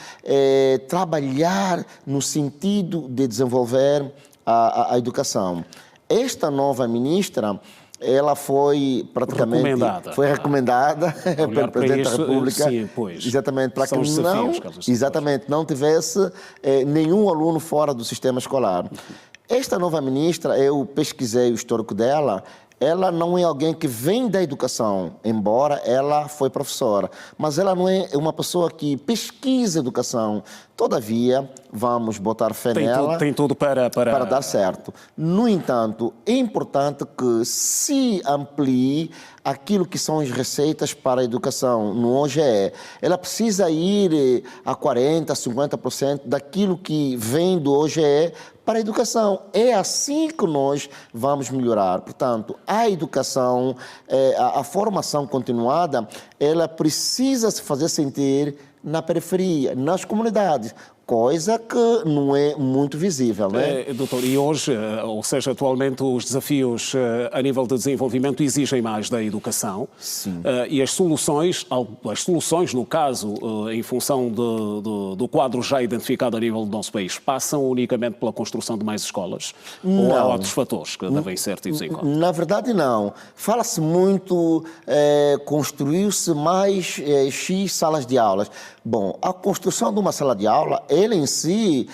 trabalhar no sentido de desenvolver a educação. Esta nova ministra, ela foi praticamente recomendada pelo Presidente da República, sim, pois. Exatamente, para que não tivesse nenhum aluno fora do sistema escolar. Esta nova ministra, eu pesquisei o histórico dela. Ela não é alguém que vem da educação, embora ela foi professora, mas ela não é uma pessoa que pesquisa educação. Todavia, vamos botar fé nela. Tem tudo para dar certo. No entanto, é importante que se amplie aquilo que são as receitas para a educação no OGE. Ela precisa ir a 40%, 50% daquilo que vem do OGE para a educação. É assim que nós vamos melhorar. Portanto, a educação, a formação continuada, ela precisa se fazer sentir na periferia, nas comunidades, coisa que não é muito visível, não é? Doutor, e hoje, ou seja, atualmente os desafios a nível de desenvolvimento exigem mais da educação. Sim. E as soluções, no caso, em função do quadro já identificado a nível do nosso país, passam unicamente pela construção de mais escolas? Não. Ou há outros fatores que devem ser tidos em conta? Na verdade, não. Fala-se muito, construiu-se mais X salas de aulas. Bom, a construção de uma sala de aula, ele em si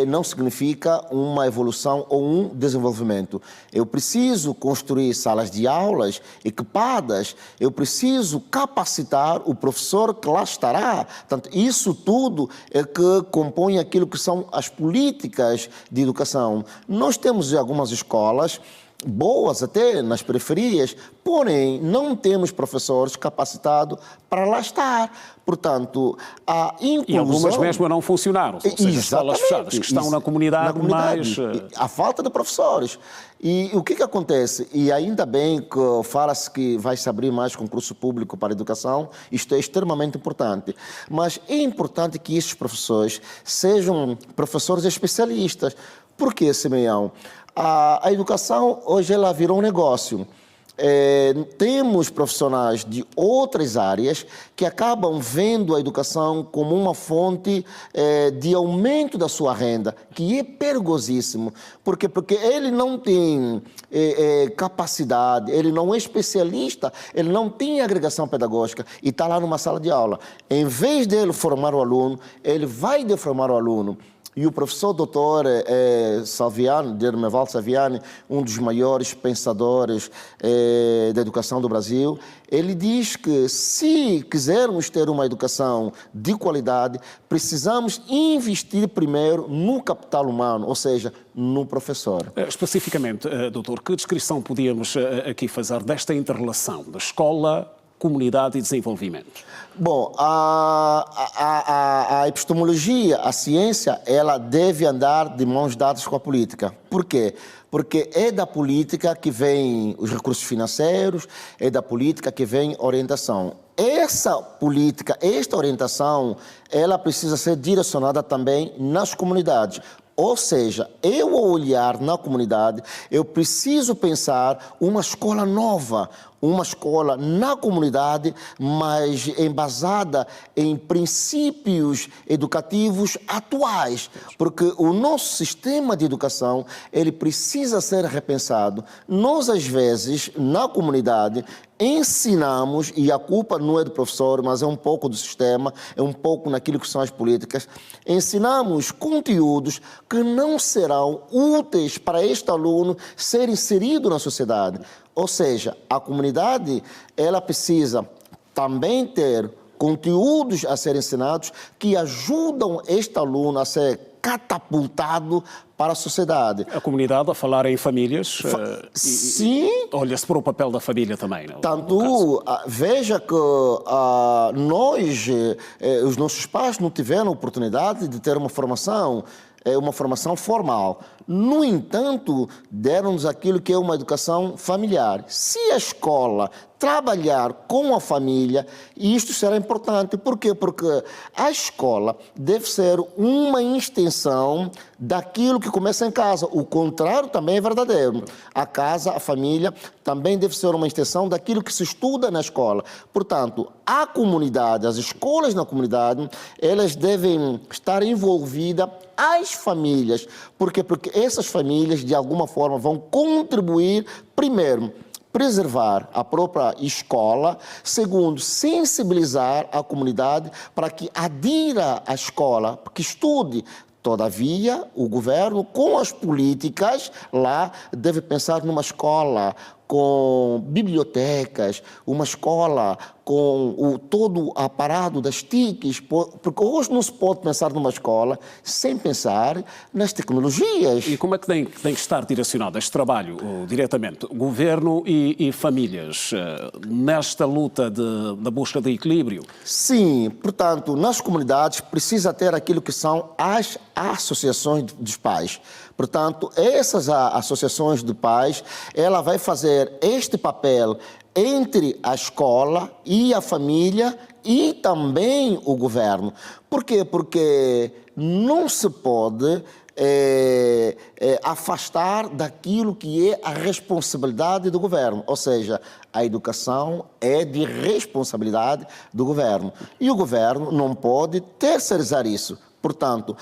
não significa uma evolução ou um desenvolvimento. Eu preciso construir salas de aulas equipadas, eu preciso capacitar o professor que lá estará. Portanto, isso tudo é que compõe aquilo que são as políticas de educação. Nós temos algumas escolas boas até nas periferias, porém não temos professores capacitados para lá estar. Portanto, a inclusão... E algumas mesmo não funcionaram, ou seja, escolas fechadas que estão na comunidade, mas... A falta de professores. E o que acontece? E ainda bem que fala-se que vai se abrir mais concurso público para a educação, isto é extremamente importante. Mas é importante que esses professores sejam professores especialistas. Por quê, Simeão? A educação, hoje, ela virou um negócio. Temos profissionais de outras áreas que acabam vendo a educação como uma fonte de aumento da sua renda, que é perigosíssimo. Por quê? Porque ele não tem capacidade, ele não é especialista, ele não tem agregação pedagógica e está lá numa sala de aula. Em vez dele formar o aluno, ele vai deformar o aluno. E o professor doutor Salviani, Dermeval Salviani, um dos maiores pensadores da educação do Brasil, ele diz que se quisermos ter uma educação de qualidade, precisamos investir primeiro no capital humano, ou seja, no professor. Especificamente, doutor, que descrição podíamos aqui fazer desta inter-relação da escola, comunidade e desenvolvimento? Bom, a epistemologia, a ciência, ela deve andar de mãos dadas com a política. Por quê? Porque é da política que vem os recursos financeiros, é da política que vem orientação. Essa política, esta orientação, ela precisa ser direcionada também nas comunidades. Ou seja, eu ao olhar na comunidade, eu preciso pensar uma escola nova, uma escola na comunidade, mas embasada em princípios educativos atuais, porque o nosso sistema de educação, ele precisa ser repensado. Nós, às vezes, na comunidade, ensinamos, e a culpa não é do professor, mas é um pouco do sistema, é um pouco naquilo que são as políticas, ensinamos conteúdos que não serão úteis para este aluno ser inserido na sociedade. Ou seja, a comunidade, ela precisa também ter conteúdos a serem ensinados que ajudam este aluno a ser catapultado para a sociedade. A comunidade a falar em famílias. Sim. Olha-se para o papel da família também. Não? Tanto, veja que nós, os nossos pais não tiveram a oportunidade de ter uma formação formal. No entanto, deram-nos aquilo que é uma educação familiar. Se a escola trabalhar com a família, isto será importante. Por quê? Porque a escola deve ser uma extensão daquilo que começa em casa. O contrário também é verdadeiro. A casa, a família, também deve ser uma extensão daquilo que se estuda na escola. Portanto, a comunidade, as escolas na comunidade, elas devem estar envolvidas as famílias. Por quê? Porque essas famílias, de alguma forma, vão contribuir, primeiro, preservar a própria escola, segundo, sensibilizar a comunidade para que adira à escola, que estude. Todavia, o governo, com as políticas lá, deve pensar numa escola com bibliotecas, uma escola com todo o aparato das TICs, porque hoje não se pode pensar numa escola sem pensar nas tecnologias. E como é que tem que estar direcionado este trabalho, diretamente? Governo e famílias, nesta luta da busca de equilíbrio? Sim, portanto, nas comunidades precisa ter aquilo que são as associações dos pais. Portanto, essas associações de pais, ela vai fazer este papel entre a escola e a família e também o governo. Por quê? Porque não se pode afastar daquilo que é a responsabilidade do governo. Ou seja, a educação é de responsabilidade do governo. E o governo não pode terceirizar isso. Portanto,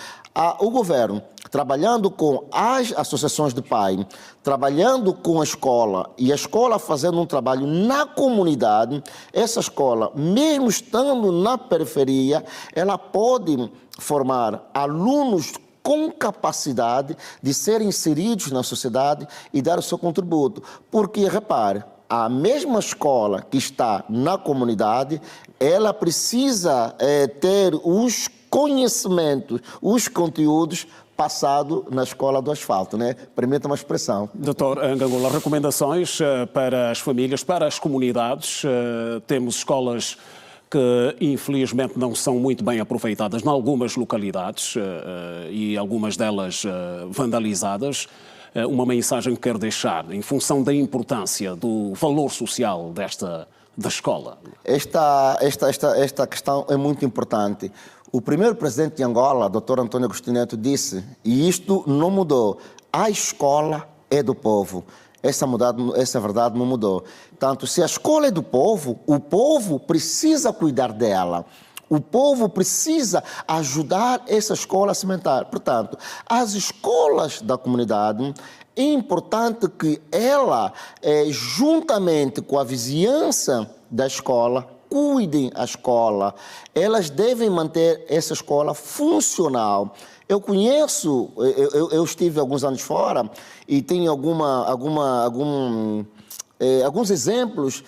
o governo, trabalhando com as associações de pais, trabalhando com a escola e a escola fazendo um trabalho na comunidade, essa escola, mesmo estando na periferia, ela pode formar alunos com capacidade de serem inseridos na sociedade e dar o seu contributo. Porque, repare, a mesma escola que está na comunidade, ela precisa ter os conhecimentos, os conteúdos passado na escola do asfalto, né? Permita uma expressão. Doutor Ngangola, recomendações para as famílias, para as comunidades. Temos escolas que infelizmente não são muito bem aproveitadas em algumas localidades e algumas delas vandalizadas. Uma mensagem que quero deixar em função da importância do valor social da escola. Esta questão é muito importante. O primeiro presidente de Angola, Dr. Antônio Agostinho Neto, disse, e isto não mudou, a escola é do povo. Essa verdade não mudou. Tanto, se a escola é do povo, o povo precisa cuidar dela. O povo precisa ajudar essa escola a cimentar. Portanto, as escolas da comunidade, é importante que ela, juntamente com a vizinhança da escola, cuidem a escola. Elas devem manter essa escola funcional. Eu conheço, eu estive alguns anos fora e tenho alguns exemplos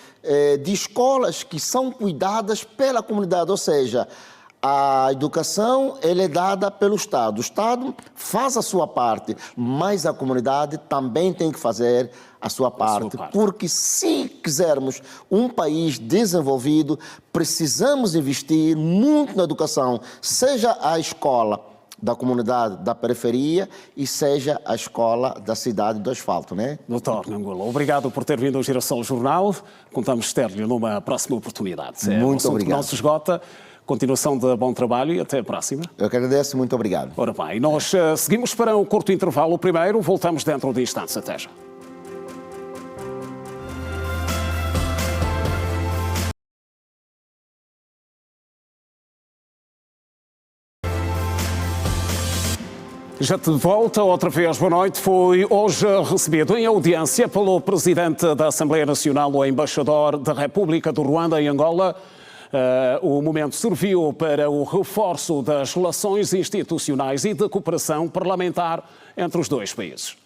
de escolas que são cuidadas pela comunidade, ou seja, a educação ela é dada pelo Estado. O Estado faz a sua parte, mas a comunidade também tem que fazer a sua parte. Porque se quisermos um país desenvolvido, precisamos investir muito na educação, seja a escola da comunidade da periferia e seja a escola da cidade do asfalto, né? Doutor Ngangola, obrigado por ter vindo ao Girassol Jornal. Contamos ter-lhe numa próxima oportunidade. Muito obrigado. Não se esgota. Continuação de bom trabalho e até a próxima. Eu que agradeço, muito obrigado. Ora bem, nós seguimos para um curto intervalo primeiro, voltamos dentro de instantes. Até já. Já de volta, outra vez, boa noite. Foi hoje recebido em audiência pelo Presidente da Assembleia Nacional, o Embaixador da República do Ruanda em Angola. O momento serviu para o reforço das relações institucionais e de cooperação parlamentar entre os dois países.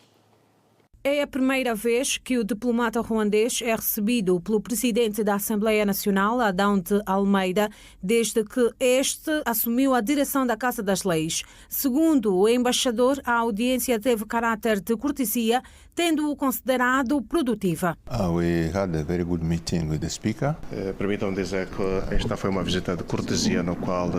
É a primeira vez que o diplomata ruandês é recebido pelo presidente da Assembleia Nacional, Adão de Almeida, desde que este assumiu a direção da Casa das Leis. Segundo o embaixador, a audiência teve caráter de cortesia, tendo-o considerado produtiva. We had a very good meeting with the speaker. Permitam dizer que esta foi uma visita de cortesia no qual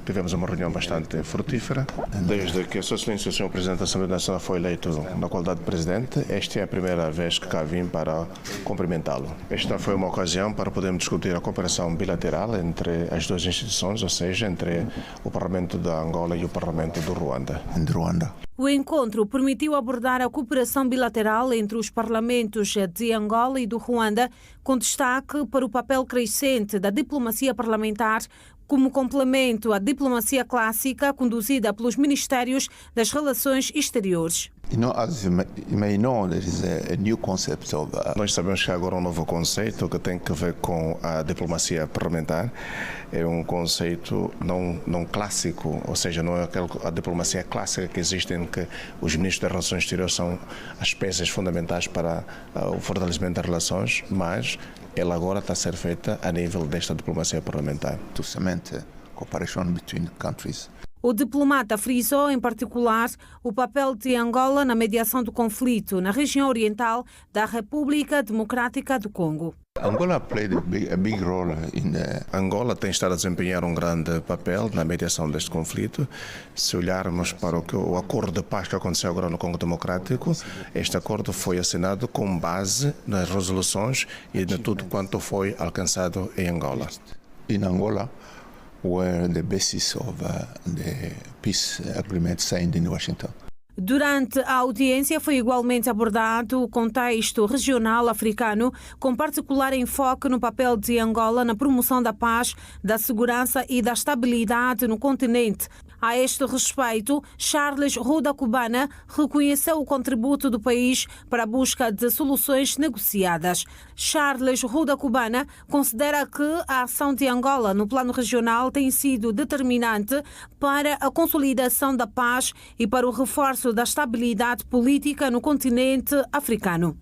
tivemos uma reunião bastante frutífera. Desde que a Sua Excelência, o Sr. Presidente da Assembleia Nacional, foi eleito na qualidade de Presidente, esta é a primeira vez que cá vim para cumprimentá-lo. Esta foi uma ocasião para podermos discutir a cooperação bilateral entre as duas instituições, ou seja, entre o Parlamento da Angola e o Parlamento do Ruanda. O encontro permitiu abordar a cooperação bilateral entre os parlamentos de Angola e do Ruanda, com destaque para o papel crescente da diplomacia parlamentar como complemento à diplomacia clássica conduzida pelos Ministérios das Relações Exteriores. As you may know, there is a new concept of... Nós sabemos que há agora um novo conceito que tem que ver com a diplomacia parlamentar. É um conceito não clássico, ou seja, não é a diplomacia clássica que existe em que os ministros das Relações Exteriores são as peças fundamentais para o fortalecimento das relações, mas ela agora está a ser feita a nível desta diplomacia parlamentar. To cement cooperation between countries. O diplomata frisou, em particular, o papel de Angola na mediação do conflito na região oriental da República Democrática do Congo. Angola played a big role in Angola tem estado a desempenhar um grande papel na mediação deste conflito. Se olharmos para o acordo de paz que aconteceu agora no Congo Democrático, este acordo foi assinado com base nas resoluções e de tudo quanto foi alcançado em Angola. In Angola, were the basis of the peace agreement signed in Washington. Durante a audiência foi igualmente abordado o contexto regional africano, com particular enfoque no papel de Angola na promoção da paz, da segurança e da estabilidade no continente. A este respeito, Charles Rudakubana reconheceu o contributo do país para a busca de soluções negociadas. Charles Rudakubana considera que a ação de Angola no plano regional tem sido determinante para a consolidação da paz e para o reforço da estabilidade política no continente africano.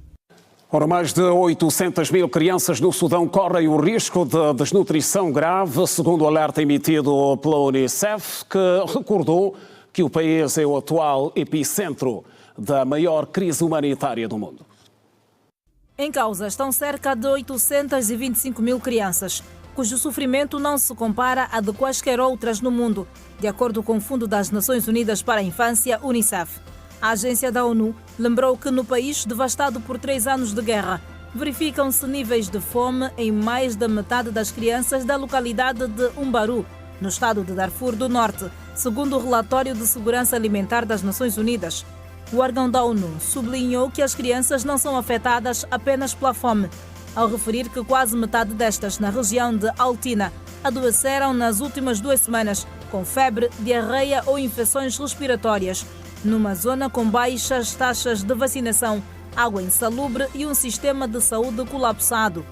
Ora, mais de 800 mil crianças no Sudão correm o risco de desnutrição grave, segundo o alerta emitido pela Unicef, que recordou que o país é o atual epicentro da maior crise humanitária do mundo. Em causa estão cerca de 825 mil crianças, cujo sofrimento não se compara a de quaisquer outras no mundo, de acordo com o Fundo das Nações Unidas para a Infância, Unicef. A agência da ONU lembrou que no país devastado por 3 anos de guerra, verificam-se níveis de fome em mais da metade das crianças da localidade de Umbaru, no estado de Darfur do Norte, segundo o relatório de segurança alimentar das Nações Unidas. O órgão da ONU sublinhou que as crianças não são afetadas apenas pela fome, ao referir que quase metade destas na região de Altina adoeceram nas últimas 2 semanas, com febre, diarreia ou infecções respiratórias, numa zona com baixas taxas de vacinação, água insalubre e um sistema de saúde colapsado.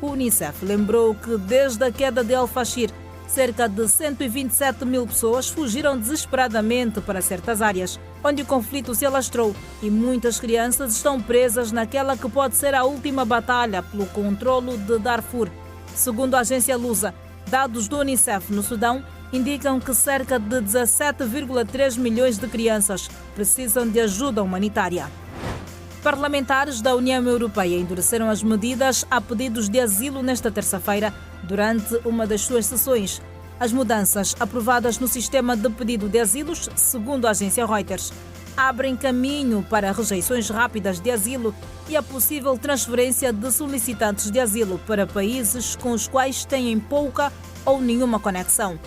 O Unicef lembrou que desde a queda de Al-Fashir, cerca de 127 mil pessoas fugiram desesperadamente para certas áreas, onde o conflito se alastrou, e muitas crianças estão presas naquela que pode ser a última batalha pelo controlo de Darfur. Segundo a agência lusa, dados do Unicef no Sudão indicam que cerca de 17,3 milhões de crianças precisam de ajuda humanitária. Parlamentares da União Europeia endureceram as medidas a pedidos de asilo nesta terça-feira, durante uma das suas sessões. As mudanças aprovadas no sistema de pedido de asilos, segundo a agência Reuters, abrem caminho para rejeições rápidas de asilo e a possível transferência de solicitantes de asilo para países com os quais têm pouca ou nenhuma conexão.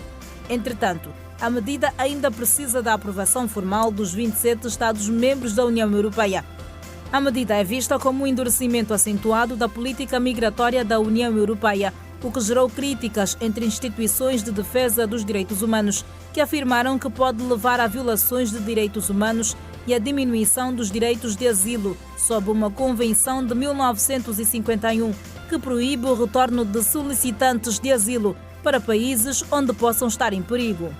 Entretanto, a medida ainda precisa da aprovação formal dos 27 Estados-membros da União Europeia. A medida é vista como um endurecimento acentuado da política migratória da União Europeia, o que gerou críticas entre instituições de defesa dos direitos humanos, que afirmaram que pode levar a violações de direitos humanos e a diminuição dos direitos de asilo, sob uma convenção de 1951 que proíbe o retorno de solicitantes de asilo para países onde possam estar em perigo.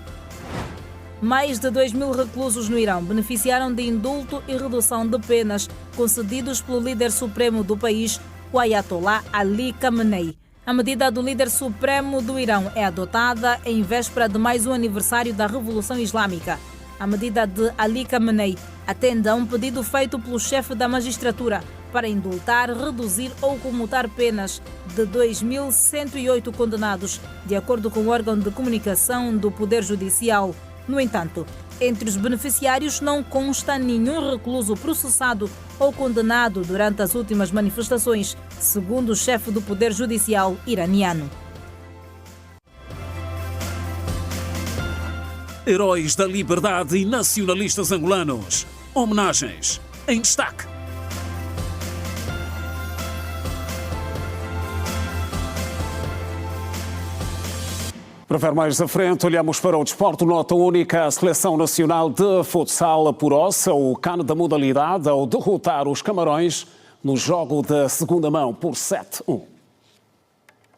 Mais de 2.000 reclusos no Irão beneficiaram de indulto e redução de penas concedidos pelo líder supremo do país, o Ayatollah Ali Khamenei. A medida do líder supremo do Irão é adotada em véspera de mais um aniversário da Revolução Islâmica. A medida de Ali Khamenei atende a um pedido feito pelo chefe da magistratura para indultar, reduzir ou comutar penas de 2.108 condenados, de acordo com o órgão de comunicação do Poder Judicial. No entanto, entre os beneficiários não consta nenhum recluso processado ou condenado durante as últimas manifestações, segundo o chefe do Poder Judicial iraniano. Heróis da liberdade e nacionalistas angolanos. Homenagens em destaque. Para ver mais à frente, olhamos para o desporto. Nota única: a Seleção Nacional de Futsal apurou-se ao cano da modalidade ao derrotar os Camarões no jogo da segunda mão por 7-1.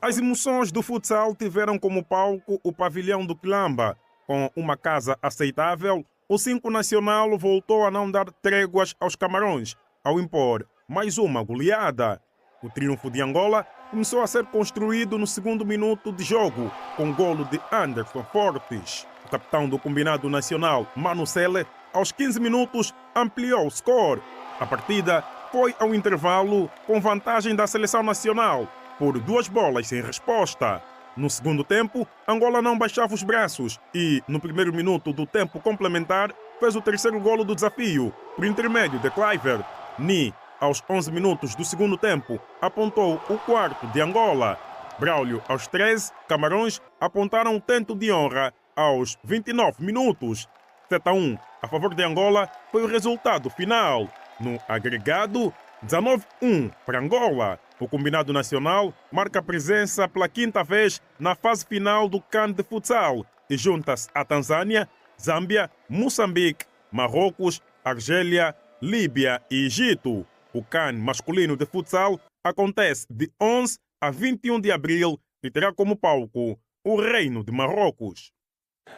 As emoções do futsal tiveram como palco o pavilhão do Quilamba. Com uma casa aceitável, o 5 Nacional voltou a não dar tréguas aos Camarões, ao impor mais uma goleada. O triunfo de Angola começou a ser construído no segundo minuto de jogo, com golo de Anderson Fortes. O capitão do combinado nacional, Manu Sele, aos 15 minutos ampliou o score. A partida foi ao intervalo com vantagem da seleção nacional, por 2 bolas sem resposta. No segundo tempo, Angola não baixava os braços e, no primeiro minuto do tempo complementar, fez o terceiro golo do desafio, por intermédio de Cliver. Ni, aos 11 minutos do segundo tempo, apontou o quarto de Angola. Braulio, aos 13, Camarões apontaram o tento de honra aos 29 minutos. 7-1 a favor de Angola foi o resultado final. No agregado, 19-1 para Angola. O combinado nacional marca presença pela 5ª vez na fase final do CAN de futsal e junta-se à Tanzânia, Zâmbia, Moçambique, Marrocos, Argélia, Líbia e Egito. O CAN masculino de futsal acontece de 11 a 21 de abril e terá como palco o Reino de Marrocos.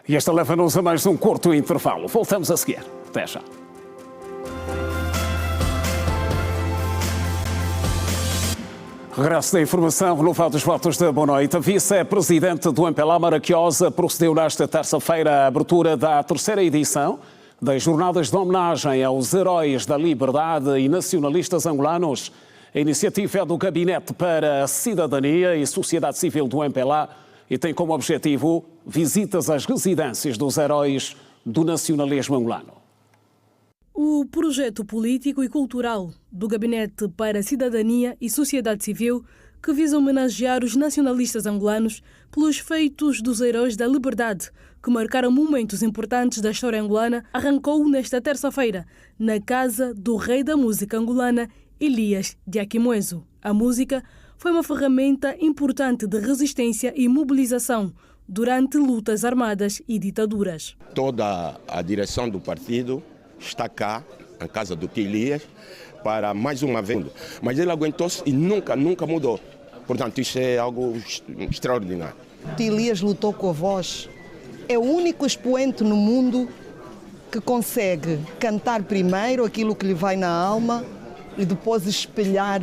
E esta leva-nos a mais um curto intervalo. Voltamos a seguir. Até já. Regresso da informação, renovados votos de boa noite. A vice-presidente do MPLA, Maraquiosa, procedeu nesta terça-feira à abertura da 3ª edição das jornadas de homenagem aos heróis da liberdade e nacionalistas angolanos. A iniciativa é do Gabinete para a Cidadania e Sociedade Civil do MPLA e tem como objetivo visitas às residências dos heróis do nacionalismo angolano. O projeto político e cultural do Gabinete para a Cidadania e Sociedade Civil, que visa homenagear os nacionalistas angolanos pelos feitos dos heróis da liberdade, que marcaram momentos importantes da história angolana, arrancou nesta terça-feira, na casa do rei da música angolana, Elias de Aquimoeso. A música foi uma ferramenta importante de resistência e mobilização durante lutas armadas e ditaduras. Toda a direção do partido está cá, na casa do Elias, para mais uma vez. Mas ele aguentou-se e nunca mudou. Portanto, isso é algo extraordinário. Elias lutou com a voz. É o único expoente no mundo que consegue cantar primeiro aquilo que lhe vai na alma e depois espelhar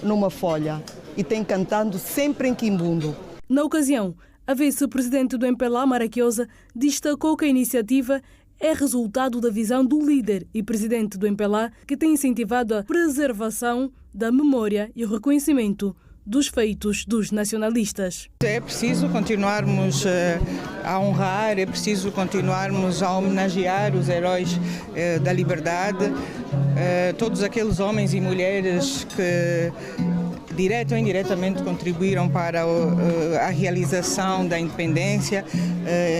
numa folha. E tem cantando sempre em quimbundo. Na ocasião, a vice-presidente do MPLA, Maraquiosa, destacou que a iniciativa é resultado da visão do líder e presidente do MPLA, que tem incentivado a preservação da memória e o reconhecimento dos feitos dos nacionalistas. É preciso continuarmos a honrar, é preciso continuarmos a homenagear os heróis da liberdade, todos aqueles homens e mulheres que direto ou indiretamente contribuíram para a realização da independência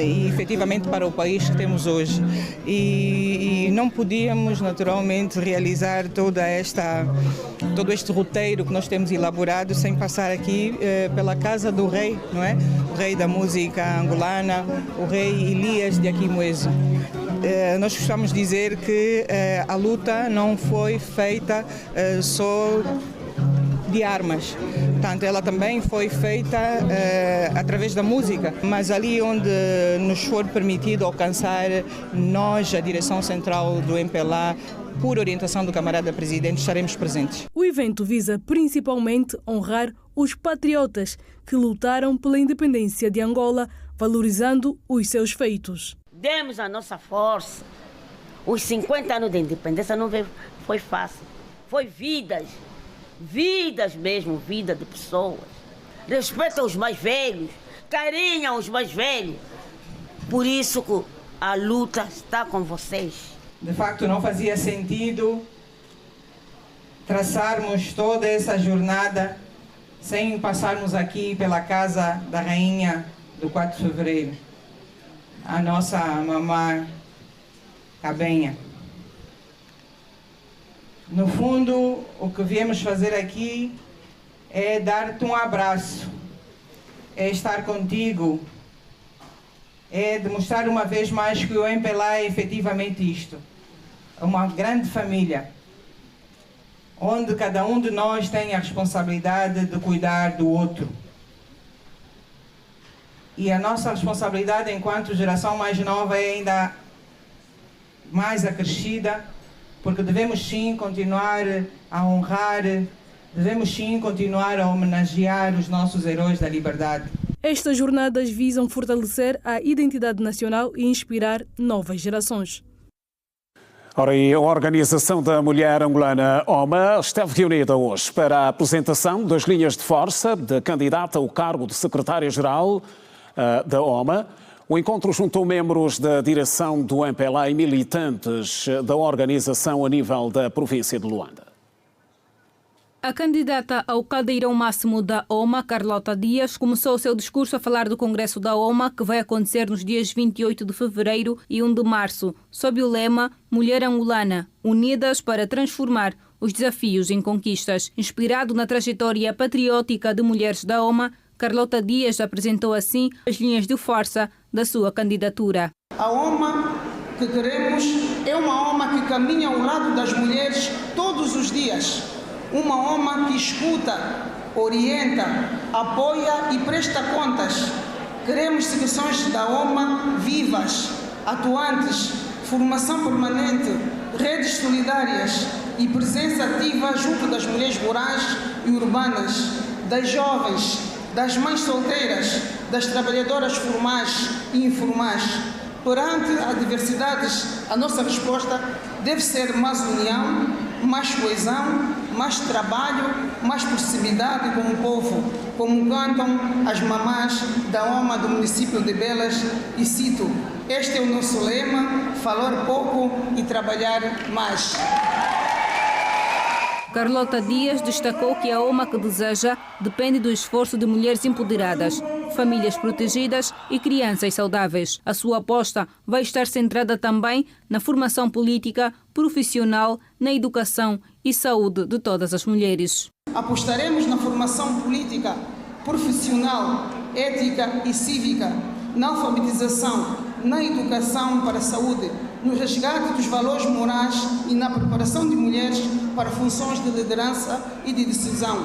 e efetivamente para o país que temos hoje. E não podíamos naturalmente realizar todo este roteiro que nós temos elaborado sem passar aqui pela casa do rei, não é? O rei da música angolana, o rei Elias de Aquimoeso. Nós gostamos de dizer que a luta não foi feita só de armas. Portanto, ela também foi feita através da música, mas ali onde nos for permitido alcançar, nós, a direção central do MPLA, por orientação do camarada presidente, estaremos presentes. O evento visa principalmente honrar os patriotas que lutaram pela independência de Angola, valorizando os seus feitos. Demos a nossa força. Os 50 anos de independência não foi fácil. Foi vidas mesmo, vida de pessoas. Respeita os mais velhos, carinha os mais velhos. Por isso que a luta está com vocês. De facto, não fazia sentido traçarmos toda essa jornada sem passarmos aqui pela casa da rainha do 4 de fevereiro, a nossa mamã Cabenha. No fundo, o que viemos fazer aqui é dar-te um abraço, é estar contigo, é demonstrar uma vez mais que o MPLA é efetivamente isto. É uma grande família, onde cada um de nós tem a responsabilidade de cuidar do outro. E a nossa responsabilidade enquanto geração mais nova é ainda mais acrescida, porque devemos sim continuar a honrar, devemos sim continuar a homenagear os nossos heróis da liberdade. Estas jornadas visam fortalecer a identidade nacional e inspirar novas gerações. Ora, e a Organização da Mulher Angolana, OMA, esteve reunida hoje para a apresentação das linhas de força da candidata ao cargo de secretária-geral da OMA. O encontro juntou membros da direção do MPLA e militantes da organização a nível da província de Luanda. A candidata ao caldeirão máximo da OMA, Carlota Dias, começou o seu discurso a falar do Congresso da OMA, que vai acontecer nos dias 28 de fevereiro e 1 de março, sob o lema Mulher Angolana, unidas para transformar os desafios em conquistas. Inspirado na trajetória patriótica de mulheres da OMA, Carlota Dias apresentou assim as linhas de força da sua candidatura. A OMA que queremos é uma OMA que caminha ao lado das mulheres todos os dias. Uma OMA que escuta, orienta, apoia e presta contas. Queremos secções da OMA vivas, atuantes, formação permanente, redes solidárias e presença ativa junto das mulheres rurais e urbanas, das jovens, das mães solteiras, das trabalhadoras formais e informais. Perante as diversidades, a nossa resposta deve ser mais união, mais coesão, mais trabalho, mais proximidade com o povo, como cantam as mamãs da OMA do município de Belas, e cito: este é o nosso lema, falar pouco e trabalhar mais. Carlota Dias destacou que a OMA que deseja depende do esforço de mulheres empoderadas, famílias protegidas e crianças saudáveis. A sua aposta vai estar centrada também na formação política, profissional, na educação e saúde de todas as mulheres. Apostaremos na formação política, profissional, ética e cívica, na alfabetização, na educação para a saúde, no resgate dos valores morais e na preparação de mulheres para funções de liderança e de decisão.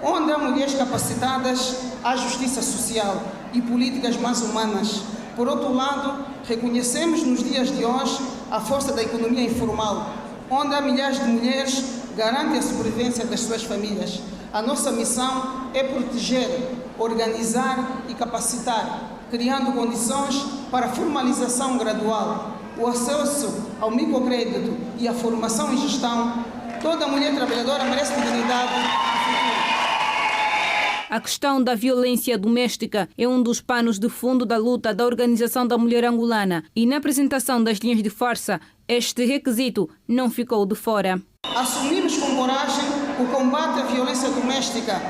Onde há mulheres capacitadas, há justiça social e políticas mais humanas. Por outro lado, reconhecemos nos dias de hoje a força da economia informal, onde há milhares de mulheres garantem a sobrevivência das suas famílias. A nossa missão é proteger, organizar e capacitar, criando condições para a formalização gradual, o acesso ao microcrédito e a formação em gestão. Toda mulher trabalhadora merece dignidade e futuro. A questão da violência doméstica é um dos panos de fundo da luta da Organização da Mulher Angolana e na apresentação das linhas de força, este requisito não ficou de fora. Assumimos com coragem o combate à violência doméstica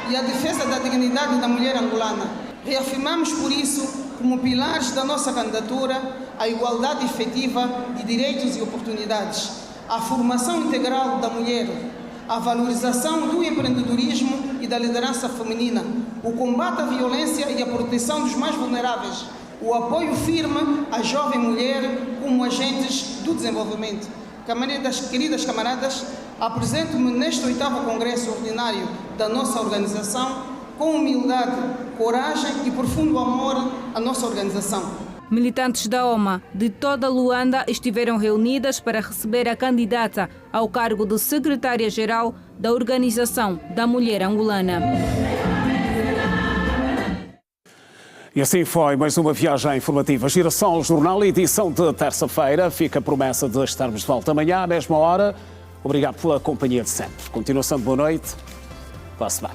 e a defesa da dignidade da mulher angolana. Reafirmamos, por isso, como pilares da nossa candidatura, a igualdade efetiva de direitos e oportunidades, a formação integral da mulher, a valorização do empreendedorismo e da liderança feminina, o combate à violência e a proteção dos mais vulneráveis, o apoio firme à jovem mulher como agentes do desenvolvimento. Queridas camaradas, apresento-me neste 8º Congresso Ordinário da nossa organização com humildade, coragem e profundo amor à nossa organização. Militantes da OMA de toda Luanda estiveram reunidas para receber a candidata ao cargo de secretária-geral da Organização da Mulher Angolana. E assim foi mais uma viagem informativa. Girassol Jornal, edição de terça-feira. Fica a promessa de estarmos de volta amanhã, à mesma hora. Obrigado pela companhia de sempre. Continuação de boa noite. Passe bem.